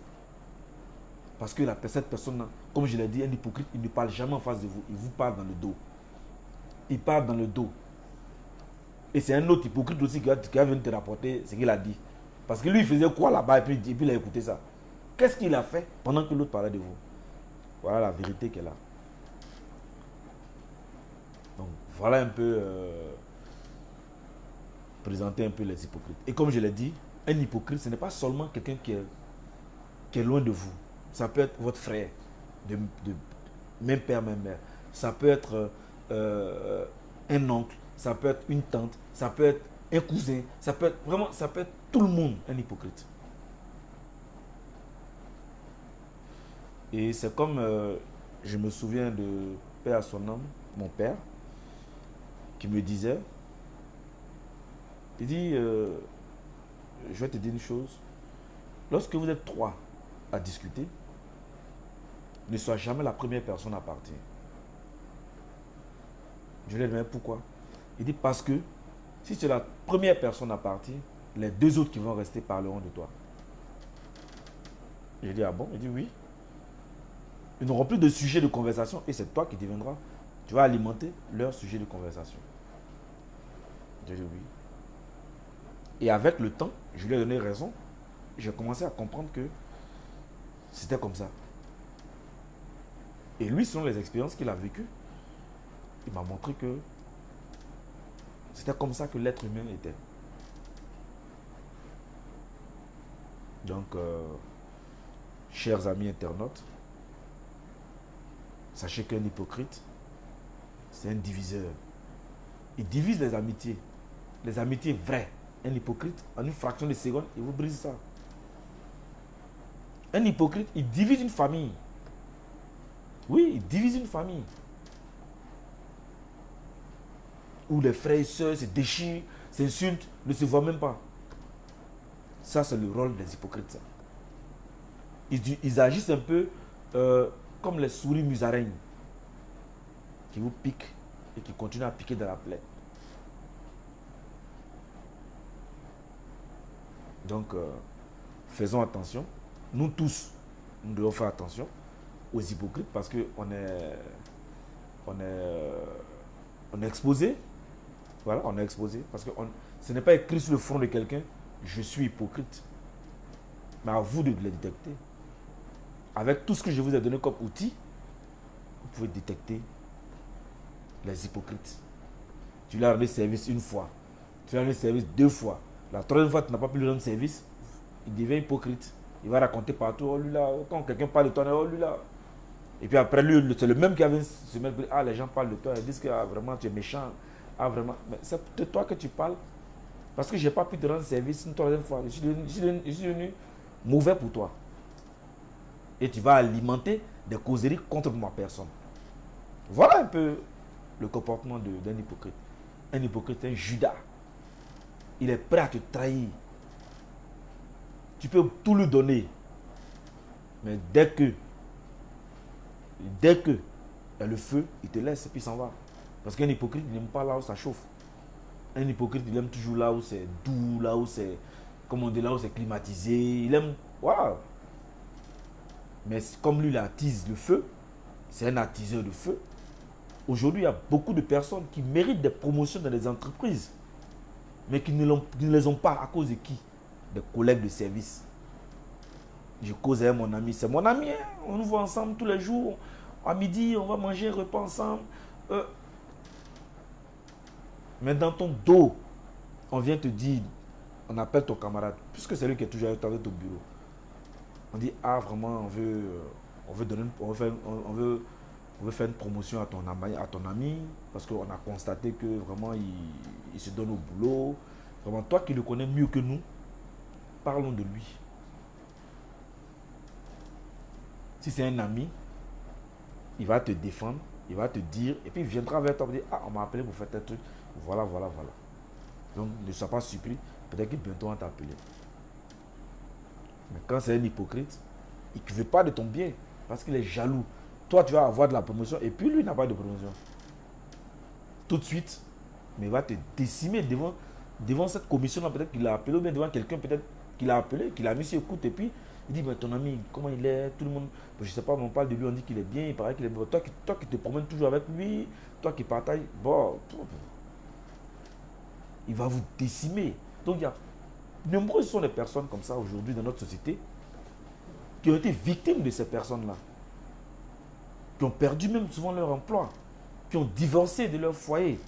Parce que cette personne-là, comme je l'ai dit, un hypocrite, il ne parle jamais en face de vous. Il vous parle dans le dos. Il parle dans le dos. Et c'est un autre hypocrite aussi qui va venir te rapporter ce qu'il a dit. Parce que lui, il faisait quoi là-bas et puis il a écouté ça. Qu'est-ce qu'il a fait pendant que l'autre parlait de vous? Voilà la vérité qu'elle a. Donc, voilà un peu, présenter un peu les hypocrites. Et comme je l'ai dit, un hypocrite, ce n'est pas seulement quelqu'un qui est loin de vous. Ça peut être votre frère, de même père, même mère. Ça peut être un oncle, ça peut être une tante, ça peut être un cousin, ça peut être vraiment, ça peut être tout le monde, un hypocrite. Et c'est comme, je me souviens de père à son âme, mon père, qui me disait, il dit, je vais te dire une chose, lorsque vous êtes trois à discuter, ne sois jamais la première personne à partir. Je lui ai dit, mais pourquoi? Il dit, parce que si tu es la première personne à partir, les deux autres qui vont rester parleront de toi. J'ai dit, ah bon? Il dit, oui. Ils n'auront plus de sujet de conversation et c'est toi qui deviendras. Tu vas alimenter leur sujet de conversation. J'ai dit, oui. Et avec le temps, je lui ai donné raison. J'ai commencé à comprendre que c'était comme ça. Et lui, selon les expériences qu'il a vécues, il m'a montré que c'était comme ça que l'être humain était. Donc, chers amis internautes, sachez qu'un hypocrite, c'est un diviseur. Il divise les amitiés vraies. Un hypocrite, en une fraction de seconde, il vous brise ça. Un hypocrite, il divise une famille. Oui, il divise une famille. Où les frères et sœurs se déchirent, s'insultent, ne se voient même pas. Ça, c'est le rôle des hypocrites. Ça. Ils agissent un peu comme les souris musaraignes qui vous piquent et qui continuent à piquer dans la plaie. Donc, faisons attention. Nous tous, nous devons faire attention aux hypocrites parce qu'on est exposé. Voilà, on est exposé. Parce que ce n'est pas écrit sur le front de quelqu'un, je suis hypocrite. Mais à vous de le détecter. Avec tout ce que je vous ai donné comme outil, vous pouvez détecter les hypocrites. Tu lui as rendu service une fois. Tu lui as rendu service deux fois. La troisième fois, tu n'as pas pu lui rendre service. Il devient hypocrite. Il va raconter partout, oh lui là, quand quelqu'un parle de toi, oh lui là. Et puis après, lui, c'est le même qui avait se mettre, ah les gens parlent de toi, ils disent que ah, vraiment tu es méchant. Ah vraiment, mais c'est de toi que tu parles. Parce que je n'ai pas pu te rendre service une troisième fois. Je suis devenu mauvais pour toi. Et tu vas alimenter des causeries contre ma personne. Voilà un peu le comportement d'un hypocrite. Un hypocrite, c'est un Judas. Il est prêt à te trahir. Tu peux tout lui donner. Mais dès que il y a le feu, il te laisse et puis il s'en va. Parce qu'un hypocrite, il n'aime pas là où ça chauffe. Un hypocrite, il aime toujours là où c'est doux, là où c'est, comme on dit, là où c'est climatisé. Il aime, waouh. Mais comme lui, il attise le feu, c'est un attiseur de feu. Aujourd'hui, il y a beaucoup de personnes qui méritent des promotions dans les entreprises, mais qui ne les ont pas à cause de qui? Des collègues de service. Je cause avec mon ami, c'est mon ami, hein? On nous voit ensemble tous les jours. À midi, on va manger un repas ensemble. Mais dans ton dos, on vient te dire, on appelle ton camarade, puisque c'est lui qui est toujours avec ton bureau. On dit, ah vraiment, on veut faire une promotion à ton ami, parce qu'on a constaté que vraiment il se donne au boulot. Vraiment, toi qui le connais mieux que nous, parlons de lui. Si c'est un ami, il va te défendre, il va te dire, et puis il viendra vers toi et dire, ah on m'a appelé pour faire tel truc, voilà. Donc ne sois pas surpris, peut-être que bientôt on va t'appeler. Mais quand c'est un hypocrite, il ne veut pas de ton bien, parce qu'il est jaloux. Toi tu vas avoir de la promotion, et puis lui il n'a pas de promotion. Tout de suite, mais il va te décimer devant cette commission-là, peut-être qu'il a appelé, ou bien devant quelqu'un peut-être qu'il a appelé, qu'il a mis sur écoute, et puis il dit, mais ton ami, comment il est? Tout le monde, je ne sais pas, on parle de lui, on dit qu'il est bien, il paraît qu'il est bien. Toi qui te promènes toujours avec lui, toi qui partages, bon, il va vous décimer. Donc, nombreuses sont les personnes comme ça aujourd'hui dans notre société qui ont été victimes de ces personnes-là, qui ont perdu même souvent leur emploi, qui ont divorcé de leur foyer,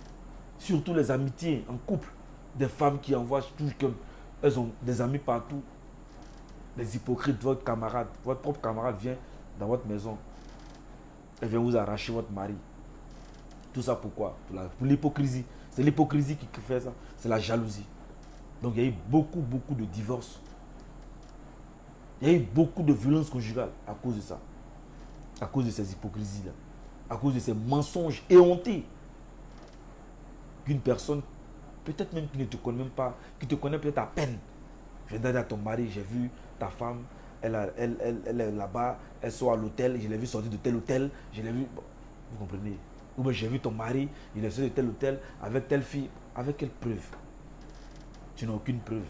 surtout les amitiés en couple, des femmes qui envoient toujours comme elles ont des amis partout, les hypocrites, votre camarade, votre propre camarade vient dans votre maison, elle vient vous arracher votre mari. Tout ça pourquoi? Pour l'hypocrisie. C'est l'hypocrisie qui fait ça, c'est la jalousie. Donc il y a eu beaucoup de divorces. Il y a eu beaucoup de violences conjugales à cause de ça. À cause de ces hypocrisies-là. À cause de ces mensonges éhontés. Qu'une personne, peut-être même qui ne te connaît même pas, qui te connaît peut-être à peine. Je viens dire à ton mari, j'ai vu ta femme, elle est là-bas, elle sort à l'hôtel, je l'ai vu sortir de tel hôtel, je l'ai vu. Bon, vous comprenez? Ou bien j'ai vu ton mari, il est sorti de tel hôtel avec telle fille. Avec quelle preuve? Tu n'as aucune preuve.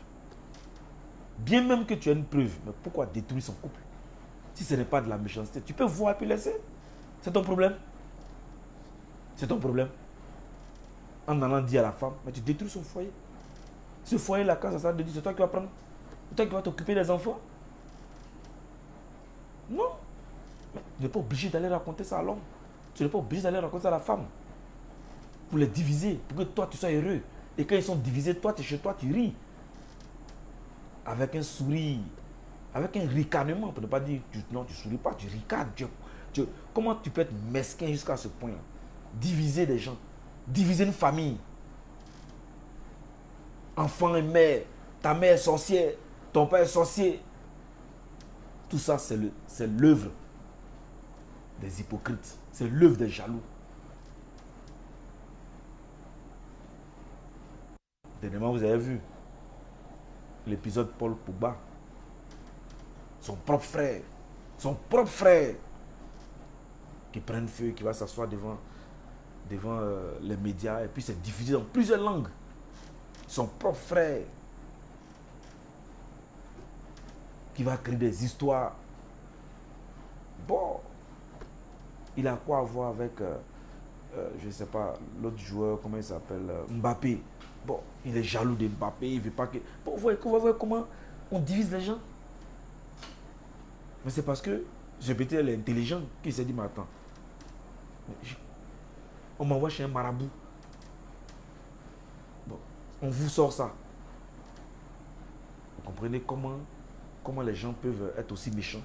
Bien même que tu as une preuve, mais pourquoi détruire son couple? Si ce n'est pas de la méchanceté, tu peux voir et puis laisser. C'est ton problème. C'est ton problème. En allant dire à la femme, mais tu détruis son foyer. Ce foyer-là, quand ça sera détruit, c'est toi qui vas prendre. C'est toi qui vas t'occuper des enfants. Non. Mais tu n'es pas obligé d'aller raconter ça à l'homme. Tu n'es pas obligé d'aller raconter ça à la femme. Pour les diviser, pour que toi tu sois heureux. Et quand ils sont divisés, toi tu es chez toi, tu ris. Avec un sourire, avec un ricanement, pour ne pas dire non, tu ne souris pas, tu ricanes. Comment tu peux être mesquin jusqu'à ce point-là? Diviser des gens, diviser une famille. Enfant et mère, ta mère est sorcière, ton père est sorcier. Tout ça, c'est l'œuvre des hypocrites. C'est l'œuvre des jaloux. Dernièrement, vous avez vu l'épisode Paul Pogba. Son propre frère, qui prenne feu, qui va s'asseoir devant les médias et puis c'est diffusé dans plusieurs langues. Son propre frère, qui va créer des histoires. Bon, il a quoi à voir avec, je ne sais pas, l'autre joueur, comment il s'appelle, Mbappé. Bon, il est jaloux de Mbappé, il ne veut pas que... Bon, vous voyez comment on divise les gens. Mais c'est parce que GPT est intelligent qui s'est dit, mais attends, on m'envoie chez un marabout. Bon, on vous sort ça. Vous comprenez comment les gens peuvent être aussi méchants.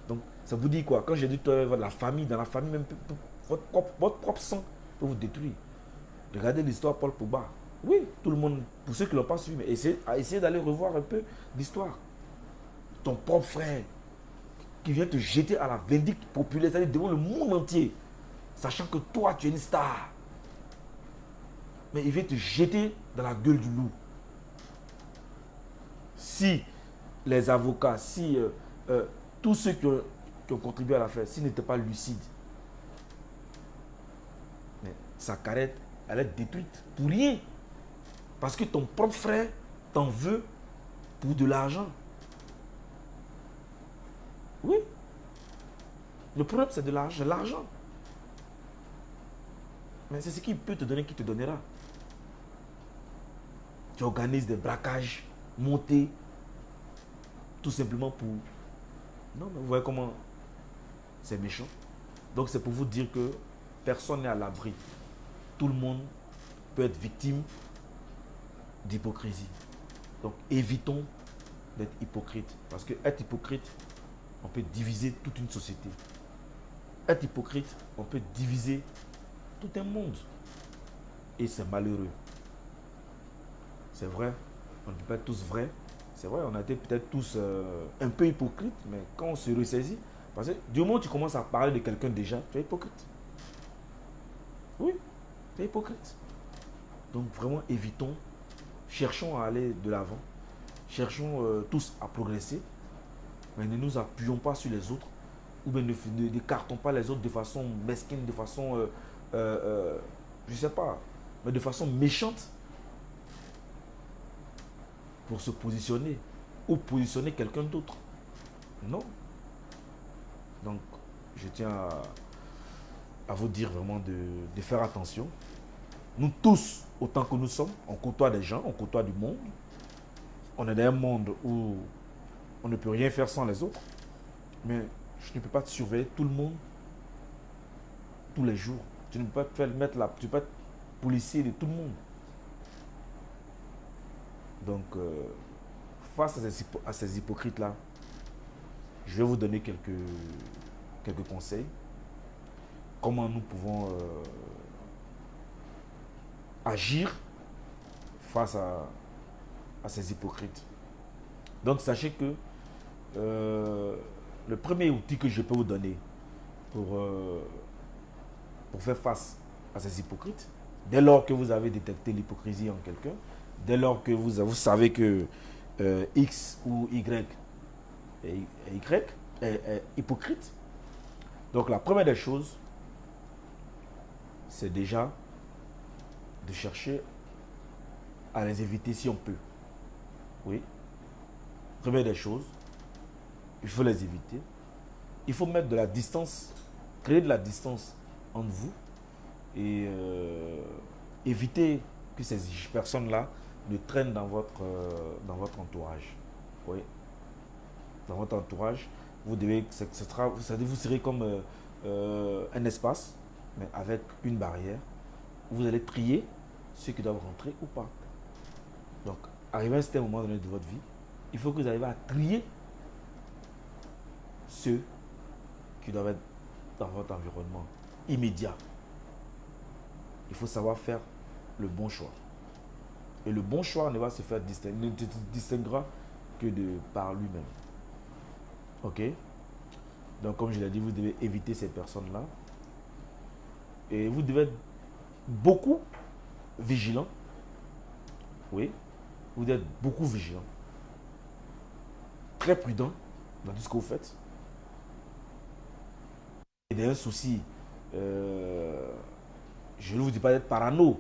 Donc, ça vous dit quoi? Quand j'ai dit la famille, dans la famille, même votre propre sang peut vous détruire. Regardez l'histoire Paul Pogba. Oui, tout le monde, pour ceux qui ne l'ont pas suivi, mais essayez d'aller revoir un peu l'histoire. Ton propre frère qui vient te jeter à la vindicte populaire, c'est-à-dire devant le monde entier, sachant que toi, tu es une star. Mais il vient te jeter dans la gueule du loup. Si les avocats, si tous ceux qui ont contribué à l'affaire, s'ils n'étaient pas lucides, mais sa carrière, elle est détruite pour rien. Parce que ton propre frère t'en veut pour de l'argent. Oui. Le problème, c'est de l'argent. Mais c'est ce qu'il peut te donner qui te donnera. Tu organises des braquages, montés, tout simplement pour... Non, mais vous voyez comment c'est méchant. Donc c'est pour vous dire que personne n'est à l'abri. Tout le monde peut être victime d'hypocrisie. Donc évitons d'être hypocrite. Parce que être hypocrite, on peut diviser toute une société. Être hypocrite, on peut diviser tout un monde. Et c'est malheureux. C'est vrai, on ne peut pas être tous vrais. C'est vrai, on a été peut-être tous un peu hypocrites, mais quand on se ressaisit, parce que du moment où tu commences à parler de quelqu'un déjà, tu es hypocrite. Oui, tu es hypocrite. Donc vraiment évitons, cherchons à aller de l'avant, cherchons tous à progresser, mais ne nous appuyons pas sur les autres, ou bien n'écartons pas les autres de façon mesquine, de façon, je ne sais pas, mais de façon méchante, pour se positionner ou positionner quelqu'un d'autre. Non. Donc, je tiens à vous dire vraiment de faire attention. Nous tous, autant que nous sommes, on côtoie des gens, on côtoie du monde. On est dans un monde où on ne peut rien faire sans les autres. Mais je ne peux pas te surveiller tout le monde tous les jours. Tu ne peux pas te faire mettre là. Tu ne peux pas être policier de tout le monde. Donc, face à ces hypocrites-là, je vais vous donner quelques conseils. Comment nous pouvons agir face à ces hypocrites. Donc, sachez que le premier outil que je peux vous donner pour faire face à ces hypocrites, dès lors que vous avez détecté l'hypocrisie en quelqu'un, dès lors que vous savez que X ou Y est hypocrite, donc la première des choses, c'est déjà de chercher à les éviter si on peut. Oui. Première des choses, il faut les éviter. Il faut mettre de la distance, créer de la distance entre vous et éviter que ces personnes-là ne traînent dans votre entourage. Oui. Dans votre entourage, vous serez comme un espace, mais avec une barrière. Vous allez trier ceux qui doivent rentrer ou pas. Donc, arrivé à un certain moment donné de votre vie, il faut que vous arriviez à trier ceux qui doivent être dans votre environnement immédiat. Il faut savoir faire le bon choix. Et le bon choix ne va se faire distinguer, ne se distinguera que par lui-même. Ok? Donc, comme je l'ai dit, vous devez éviter ces personnes-là. Et vous devez être beaucoup vigilant. Oui. Vous devez être beaucoup vigilant. Très prudent dans tout ce que vous faites. Et d'un souci, je ne vous dis pas d'être parano.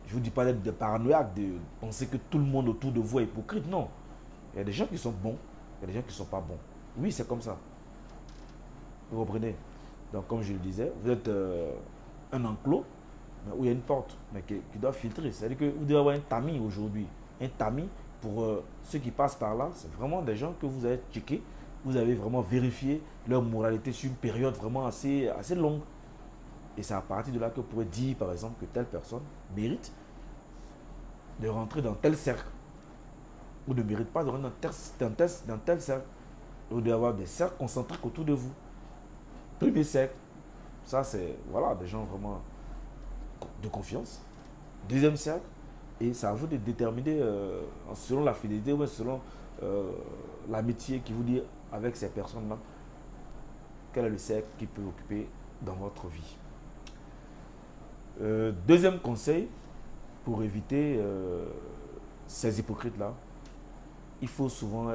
Je ne vous dis pas d'être paranoïaque, de penser que tout le monde autour de vous est hypocrite. Non. Il y a des gens qui sont bons, il y a des gens qui ne sont pas bons. Oui, c'est comme ça. Vous comprenez? Donc, comme je le disais, vous êtes un enclos où il y a une porte, mais qui doit filtrer. C'est-à-dire que vous devez avoir un tamis aujourd'hui. Un tamis pour ceux qui passent par là, c'est vraiment des gens que vous avez checkés. Vous avez vraiment vérifié leur moralité sur une période vraiment assez longue. Et c'est à partir de là que vous pourrez dire, par exemple, que telle personne mérite de rentrer dans tel cercle ou ne mérite pas de rentrer dans tel cercle. Vous devez avoir des cercles concentriques autour de vous. Premier cercle, ça c'est voilà, des gens vraiment de confiance. Deuxième cercle, et c'est à vous de déterminer selon la fidélité ou selon l'amitié qui vous lie avec ces personnes-là, quel est le cercle qui peut occuper dans votre vie. Deuxième conseil, pour éviter ces hypocrites-là, il faut souvent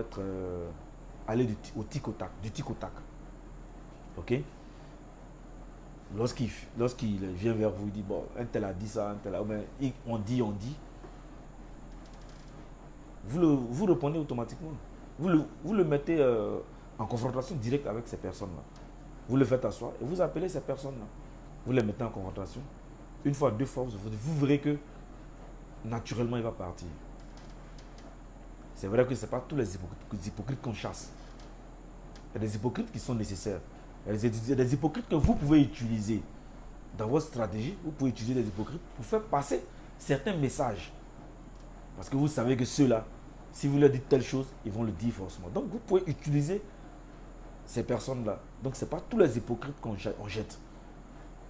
aller au tic au tac, du tic au tac. Ok? Lorsqu'il vient vers vous, il dit, bon, un tel a dit ça, un tel a... On dit. Vous répondez automatiquement. Vous le mettez en confrontation directe avec ces personnes-là. Vous le faites asseoir et vous appelez ces personnes-là. Vous les mettez en confrontation. Une fois, deux fois, vous verrez que naturellement, il va partir. C'est vrai que ce n'est pas tous les hypocrites qu'on chasse. Il y a des hypocrites qui sont nécessaires. Il y a des hypocrites que vous pouvez utiliser dans votre stratégie. Vous pouvez utiliser des hypocrites pour faire passer certains messages. Parce que vous savez que ceux-là, si vous leur dites telle chose, ils vont le dire forcément. Donc vous pouvez utiliser ces personnes-là. Donc ce n'est pas tous les hypocrites qu'on jette.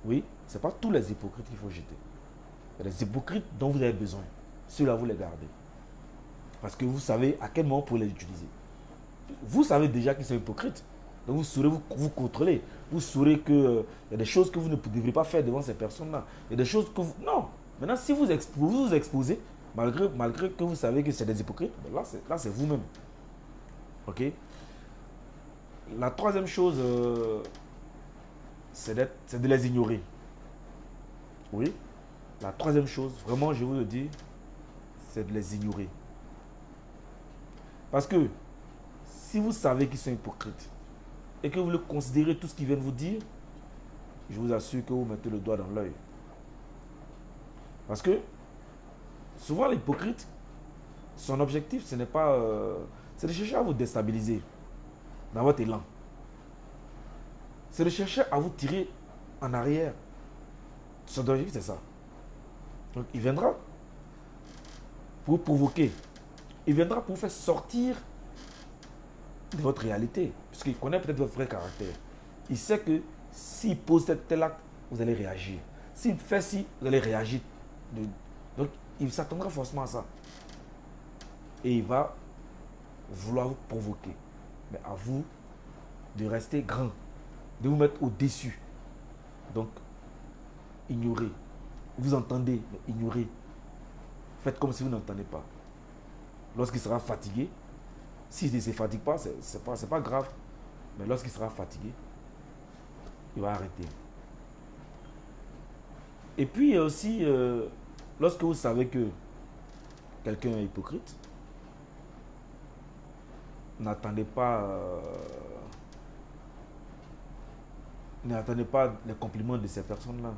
Oui, ce n'est pas tous les hypocrites qu'il faut jeter. Il y a des hypocrites dont vous avez besoin. Ceux-là, vous les gardez. Parce que vous savez à quel moment vous pouvez les utiliser. Vous savez déjà qu'ils sont hypocrites. Donc vous saurez vous contrôler. Vous saurez qu'il y a des choses que vous ne devriez pas faire devant ces personnes-là. Il y a des choses que vous... Non. Maintenant, si vous vous exposez, malgré que vous savez que c'est des hypocrites, là c'est vous-même. Ok? La troisième chose, c'est de les ignorer. Oui? La troisième chose, vraiment, je vous le dis, c'est de les ignorer. Parce que si vous savez qu'ils sont hypocrites et que vous le considérez tout ce qu'ils viennent vous dire, je vous assure que vous mettez le doigt dans l'œil. Parce que souvent l'hypocrite, son objectif, ce n'est pas... c'est de chercher à vous déstabiliser dans votre élan. C'est de chercher à vous tirer en arrière. Son objectif, c'est ça. Donc, il viendra pour vous provoquer. Il viendra pour vous faire sortir de votre réalité. Parce qu'il connaît peut-être votre vrai caractère. Il sait que s'il pose tel acte, vous allez réagir. S'il fait ci, vous allez réagir. Donc, il s'attendra forcément à ça. Et il va vouloir vous provoquer. Mais à vous de rester grand, de vous mettre au-dessus. Donc, ignorez. Vous entendez, mais ignorez. Faites comme si vous n'entendez pas. Lorsqu'il sera fatigué, s'il ne se fatigue pas, c'est pas grave. Mais lorsqu'il sera fatigué, il va arrêter. Et puis, il y a aussi, lorsque vous savez que quelqu'un est hypocrite, n'attendez pas les compliments de ces personnes-là.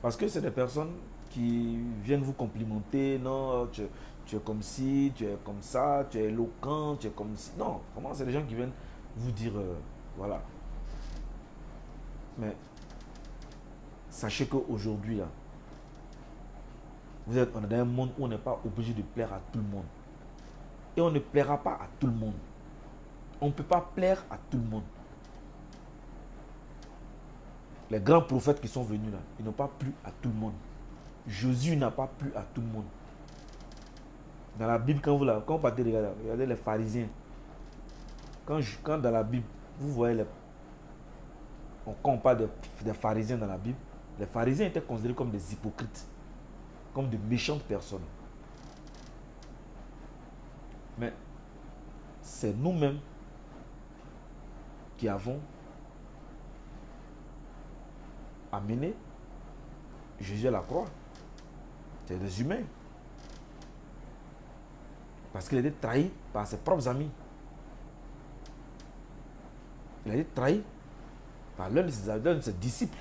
Parce que c'est des personnes qui viennent vous complimenter. Non, tu es comme ci, tu es comme ça, tu es éloquent, tu es comme ci. Non, vraiment, c'est des gens qui viennent vous dire, voilà. Mais sachez qu'aujourd'hui, là, on est dans un monde où on n'est pas obligé de plaire à tout le monde. Et on ne plaira pas à tout le monde. On ne peut pas plaire à tout le monde. Les grands prophètes qui sont venus là, ils n'ont pas plu à tout le monde. Jésus n'a pas plu à tout le monde. Dans la Bible, quand vous partez regardez les pharisiens. Quand dans la Bible, vous voyez quand on parle des pharisiens dans la Bible, les pharisiens étaient considérés comme des hypocrites, comme de méchantes personnes. Mais c'est nous-mêmes qui avons amené Jésus à la croix. C'est des humains. Parce qu'il a été trahi par ses propres amis. Il a été trahi par l'un de ses disciples,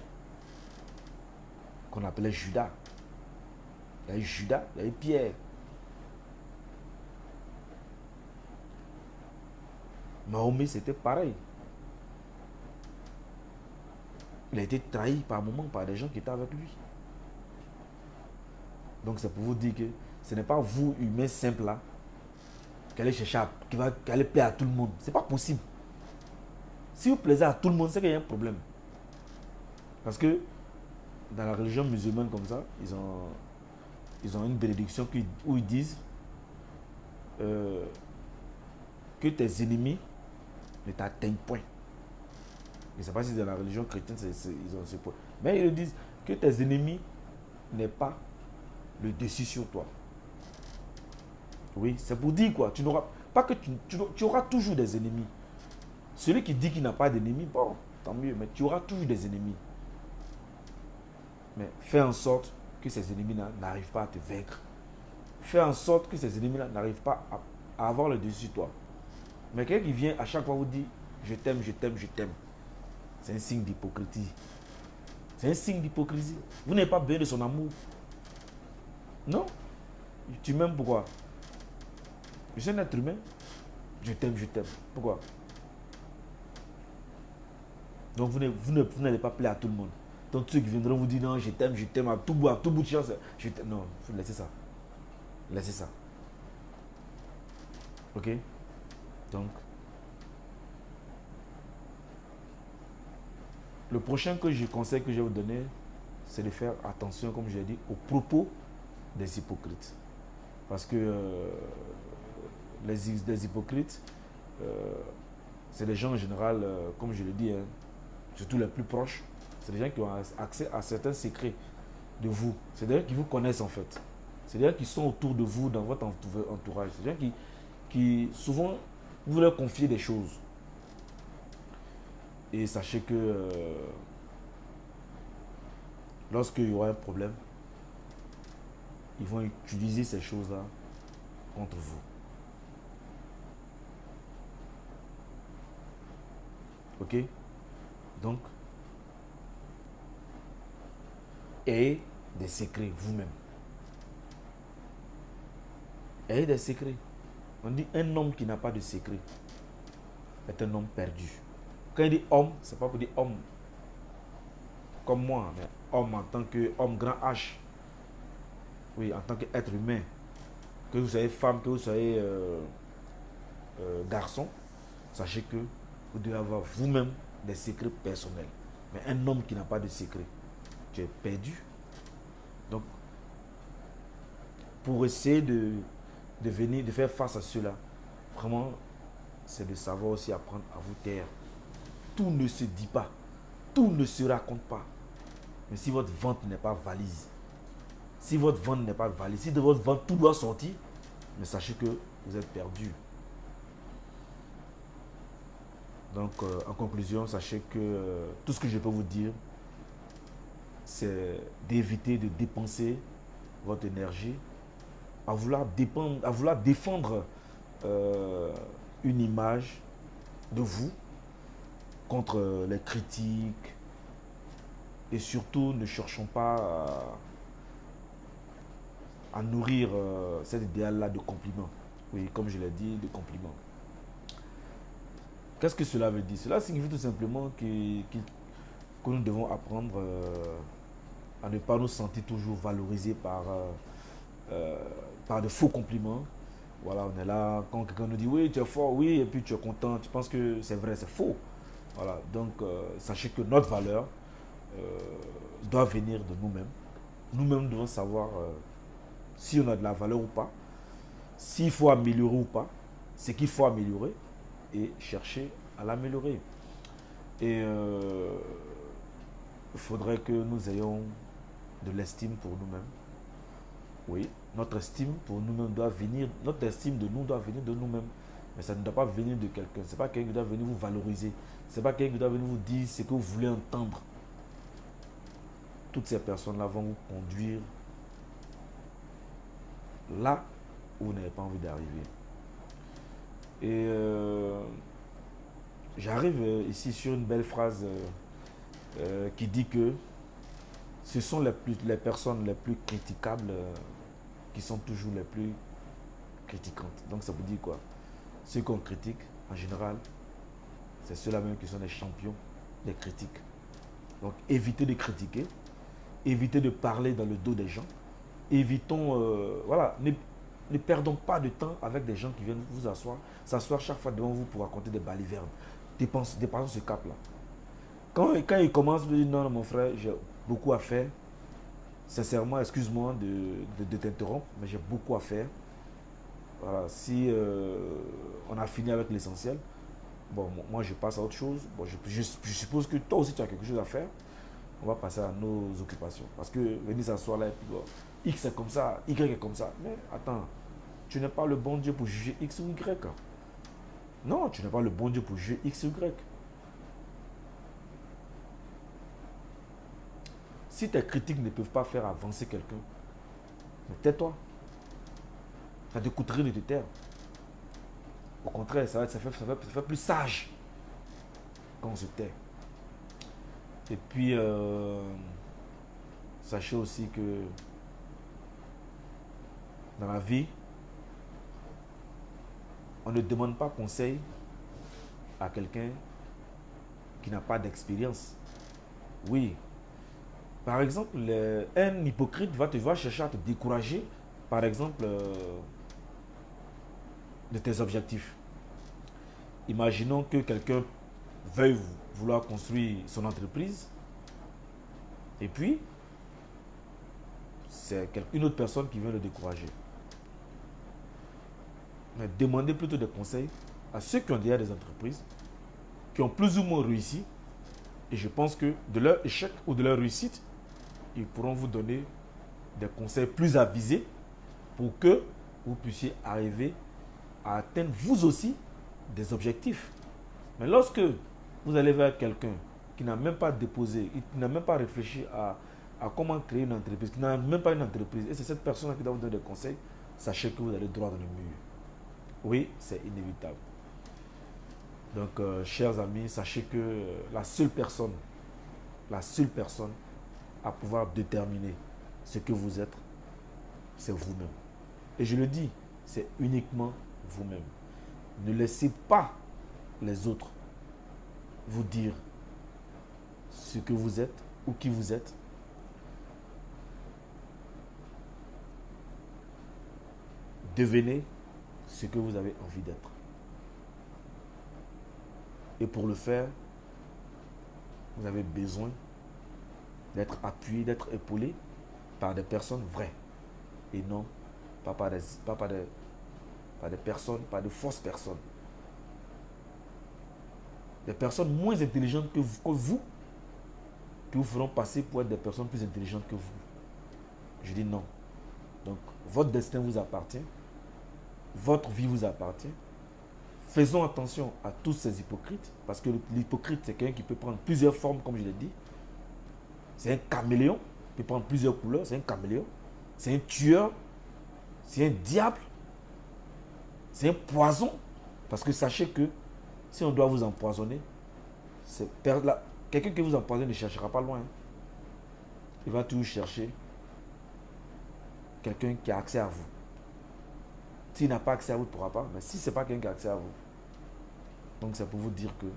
qu'on appelait Judas. Il y a eu Judas, il y a eu Pierre. Mahomet, c'était pareil. Il a été trahi par moments par des gens qui étaient avec lui. Donc c'est pour vous dire que ce n'est pas vous, humain simple là, qui allez chercher qui allez plaire à tout le monde. C'est pas possible. Si vous plaisez à tout le monde, c'est qu'il y a un problème. Parce que dans la religion musulmane comme ça, ils ont une bénédiction où ils disent que tes ennemis ne t'atteignent point. Je ne sais pas si dans la religion chrétienne, ils ont ce point. Mais ils disent que tes ennemis n'aient pas le dessus sur toi. Oui, c'est pour dire quoi? Tu n'auras pas que tu auras toujours des ennemis. Celui qui dit qu'il n'a pas d'ennemis, bon, tant mieux, mais tu auras toujours des ennemis. Mais fais en sorte que ces ennemis-là n'arrivent pas à te vaincre. Fais en sorte que ces ennemis-là n'arrivent pas à avoir le dessus sur toi. Mais quelqu'un qui vient à chaque fois vous dit je t'aime, je t'aime, je t'aime. C'est un signe d'hypocrisie. C'est un signe d'hypocrisie. Vous n'avez pas besoin de son amour. Non. Tu m'aimes pourquoi? Je suis un être humain. Je t'aime, je t'aime. Pourquoi? Donc vous n'allez pas plaire à tout le monde. Donc ceux qui viendront vous dire non, je t'aime à tout bout de chance. Non, laissez ça. Laissez ça. Ok? Donc, le prochain conseil que je vais vous donner, c'est de faire attention, comme je l'ai dit, aux propos des hypocrites. Parce que les hypocrites, c'est des gens en général, comme je l'ai dit, hein, surtout les plus proches, c'est des gens qui ont accès à certains secrets de vous. C'est des gens qui vous connaissent en fait. C'est des gens qui sont autour de vous dans votre entourage. C'est des gens qui souvent, vous leur confiez des choses. Et sachez que lorsqu'il y aura un problème, ils vont utiliser ces choses-là contre vous. Ok? Donc, ayez des secrets vous-même. Ayez des secrets. On dit un homme qui n'a pas de secret est un homme perdu. Quand il dit homme, c'est pas pour dire homme comme moi, mais homme en tant que homme grand H. Oui, en tant qu'être humain. Que vous soyez femme, que vous soyez garçon, sachez que vous devez avoir vous-même des secrets personnels. Mais un homme qui n'a pas de secret, tu es perdu. Donc, pour essayer de faire face à cela, vraiment, c'est de savoir aussi apprendre à vous taire. Tout ne se dit pas, tout ne se raconte pas. Mais si votre ventre n'est pas valise, si votre ventre n'est pas valise, si de votre ventre tout doit sortir, mais sachez que vous êtes perdu. Donc, en conclusion, sachez que tout ce que je peux vous dire, c'est d'éviter de dépenser votre énergie à vouloir défendre une image de vous contre les critiques. Et surtout, ne cherchons pas à nourrir cet idéal-là de compliments. Oui, comme je l'ai dit, de compliments. Qu'est-ce que cela veut dire? Cela signifie tout simplement que nous devons apprendre à ne pas nous sentir toujours valorisés par de faux compliments. Voilà, on est là, quand quelqu'un nous dit oui, tu es fort, oui, et puis tu es content, tu penses que c'est vrai, c'est faux. Voilà, donc sachez que notre valeur doit venir de nous-mêmes. Nous-mêmes devons savoir si on a de la valeur ou pas, s'il faut améliorer ou pas, ce qu'il faut améliorer et chercher à l'améliorer. Et il faudrait que nous ayons de l'estime pour nous-mêmes. Oui, notre estime pour nous-mêmes doit venir, notre estime de nous doit venir de nous-mêmes. Mais ça ne doit pas venir de quelqu'un. Ce n'est pas quelqu'un qui doit venir vous valoriser. Ce n'est pas quelqu'un qui doit venir vous dire ce que vous voulez entendre. Toutes ces personnes-là vont vous conduire là où vous n'avez pas envie d'arriver. Et j'arrive ici sur une belle phrase qui dit que ce sont les personnes les plus critiquables qui sont toujours les plus critiquantes. Donc ça veut dire quoi? Ceux qu'on critique, en général, c'est ceux-là même qui sont les champions des critiques. Donc évitez de critiquer, évitez de parler dans le dos des gens, évitons, voilà, ne perdons pas de temps avec des gens qui viennent vous s'asseoir chaque fois devant vous pour raconter des balivernes. Dépassons ce cap-là. Quand ils commencent, je dis non, mon frère, j'ai beaucoup à faire. Sincèrement, excuse-moi de t'interrompre, mais j'ai beaucoup à faire. Voilà, si on a fini avec l'essentiel, bon, moi je passe à autre chose. Bon, je suppose que toi aussi tu as quelque chose à faire. On va passer à nos occupations. Parce que venir s'asseoir là et puis bon, X est comme ça, Y est comme ça. Mais attends, tu n'es pas le bon Dieu pour juger X ou Y. Non, tu n'es pas le bon Dieu pour juger X ou Y. Si tes critiques ne peuvent pas faire avancer quelqu'un, tais-toi. Ça te coûte rien de te taire. Au contraire, ça fait plus sage quand on se tait. Et puis, sachez aussi que dans la vie, on ne demande pas conseil à quelqu'un qui n'a pas d'expérience. Oui. Par exemple, un hypocrite va chercher à te décourager, par exemple, de tes objectifs. Imaginons que quelqu'un veuille vouloir construire son entreprise et puis c'est une autre personne qui vient le décourager. Mais demandez plutôt des conseils à ceux qui ont déjà des entreprises, qui ont plus ou moins réussi, et je pense que de leur échec ou de leur réussite, ils pourront vous donner des conseils plus avisés pour que vous puissiez arriver à atteindre vous aussi des objectifs. Mais lorsque vous allez vers quelqu'un qui n'a même pas déposé, qui n'a même pas réfléchi à comment créer une entreprise, qui n'a même pas une entreprise, et c'est cette personne qui doit vous donner des conseils, sachez que vous allez droit dans le mur. Oui, c'est inévitable. Donc, chers amis, sachez que la seule personne à pouvoir déterminer ce que vous êtes, c'est vous-même. Et je le dis, c'est uniquement vous-même. Ne laissez pas les autres vous dire ce que vous êtes ou qui vous êtes. Devenez ce que vous avez envie d'être. Et pour le faire, vous avez besoin d'être appuyé, d'être épaulé par des personnes vraies. Et non pas par des personnes, pas de fausses personnes. Des personnes moins intelligentes que vous, qui vous feront passer pour être des personnes plus intelligentes que vous. Je dis non. Donc, votre destin vous appartient. Votre vie vous appartient. Faisons attention à tous ces hypocrites, parce que l'hypocrite, c'est quelqu'un qui peut prendre plusieurs formes, comme je l'ai dit. C'est un caméléon, il peut prendre plusieurs couleurs, c'est un caméléon. C'est un tueur, c'est un diable, c'est un poison. Parce que sachez que si on doit vous empoisonner, quelqu'un qui vous empoisonne ne cherchera pas loin. Il va toujours chercher quelqu'un qui a accès à vous. S'il n'a pas accès à vous, il ne pourra pas. Mais si ce n'est pas quelqu'un qui a accès à vous, donc c'est pour vous dire que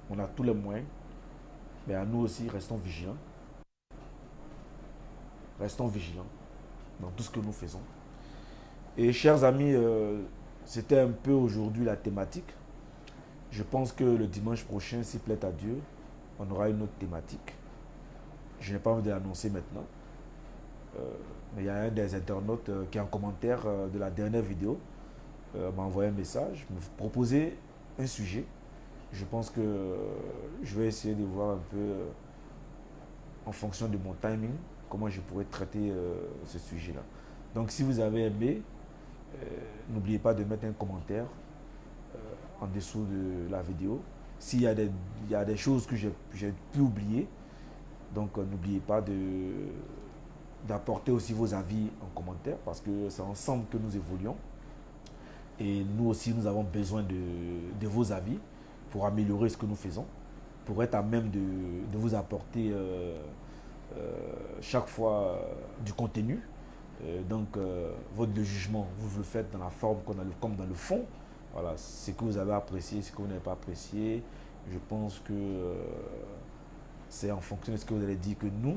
on a tous les moyens, mais à nous aussi, restons vigilants. Restons vigilants dans tout ce que nous faisons. Et chers amis, c'était un peu aujourd'hui la thématique. Je pense que le dimanche prochain, s'il plaît à Dieu, on aura une autre thématique. Je n'ai pas envie de l'annoncer maintenant. Mais il y a un des internautes qui est en commentaire de la dernière vidéo m'a envoyé un message, me proposait un sujet. Je pense que je vais essayer de voir un peu en fonction de mon timing comment je pourrais traiter ce sujet-là. Donc si vous avez aimé, n'oubliez pas de mettre un commentaire en dessous de la vidéo. S'il y a des choses que j'ai pu oublier, donc n'oubliez pas d'apporter aussi vos avis en commentaire, parce que c'est ensemble que nous évoluons. Et nous aussi, nous avons besoin de vos avis pour améliorer ce que nous faisons, pour être à même de vous apporter chaque fois du contenu. Donc, votre jugement, vous le faites dans la forme comme dans le fond. Voilà, ce que vous avez apprécié, ce que vous n'avez pas apprécié. Je pense que c'est en fonction de ce que vous allez dire que nous,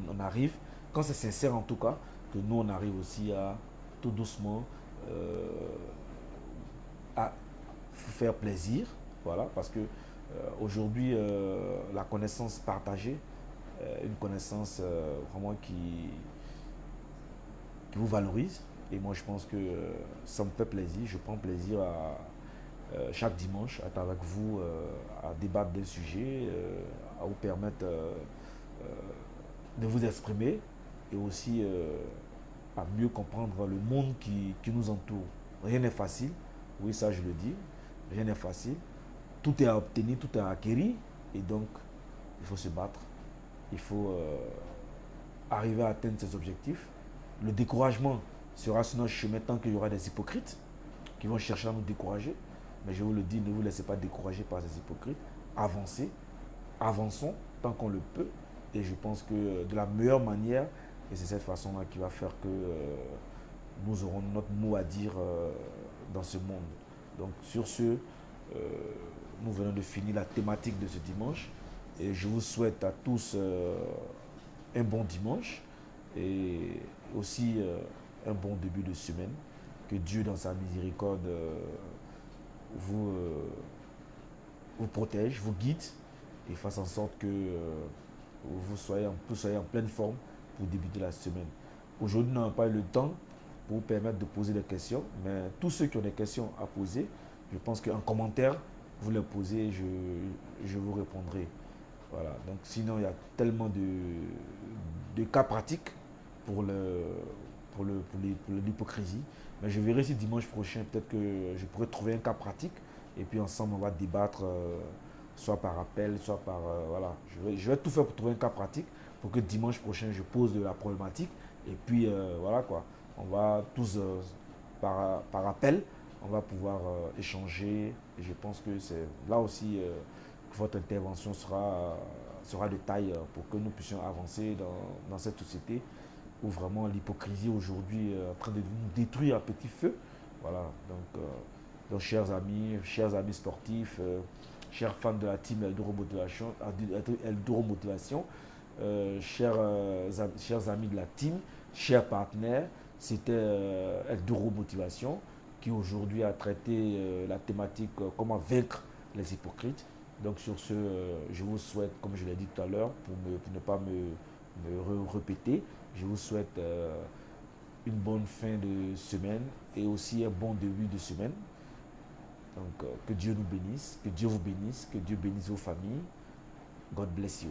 on arrive, quand c'est sincère en tout cas, que nous, on arrive aussi à tout doucement à vous faire plaisir. Voilà, parce que aujourd'hui, la connaissance partagée, une connaissance vraiment qui vous valorise. Et moi, je pense que ça me fait plaisir. Je prends plaisir à chaque dimanche être avec vous, à débattre d'un sujet, à vous permettre de vous exprimer et aussi à mieux comprendre le monde qui nous entoure. Rien n'est facile. Oui, ça je le dis. Rien n'est facile. Tout est à obtenir, tout est à acquérir. Et donc, il faut se battre. Il faut arriver à atteindre ses objectifs. Le découragement sera sur notre chemin tant qu'il y aura des hypocrites qui vont chercher à nous décourager. Mais je vous le dis, ne vous laissez pas décourager par ces hypocrites. Avancez, avançons tant qu'on le peut. Et je pense que de la meilleure manière, et c'est cette façon-là qui va faire que nous aurons notre mot à dire dans ce monde. Donc sur ce, nous venons de finir la thématique de ce dimanche. Et je vous souhaite à tous un bon dimanche et aussi un bon début de semaine. Que Dieu, dans sa miséricorde, vous protège, vous guide et fasse en sorte que vous soyez en pleine forme pour débuter la semaine. Aujourd'hui, nous n'avons pas eu le temps pour vous permettre de poser des questions, mais tous ceux qui ont des questions à poser, je pense qu'en commentaire, vous les posez et je vous répondrai. Voilà. Donc sinon, il y a tellement de cas pratiques pour l'hypocrisie. Mais je verrai si dimanche prochain, peut-être que je pourrais trouver un cas pratique et puis ensemble, on va débattre soit par appel, soit par... voilà. Je vais tout faire pour trouver un cas pratique pour que dimanche prochain, je pose de la problématique et puis voilà quoi. On va tous, par appel, on va pouvoir échanger et je pense que c'est là aussi que votre intervention sera de taille pour que nous puissions avancer dans cette société où vraiment l'hypocrisie aujourd'hui est en train de nous détruire à petit feu. Voilà, donc Donc, chers amis sportifs, chers fans de la team Eldoro Motivation, chers amis de la team, chers partenaires, c'était Eldoro Motivation qui aujourd'hui a traité la thématique comment vaincre les hypocrites. Donc sur ce, je vous souhaite, comme je l'ai dit tout à l'heure, pour ne pas me répéter, je vous souhaite une bonne fin de semaine et aussi un bon début de semaine. Donc que Dieu nous bénisse, que Dieu vous bénisse, que Dieu bénisse vos familles. God bless you.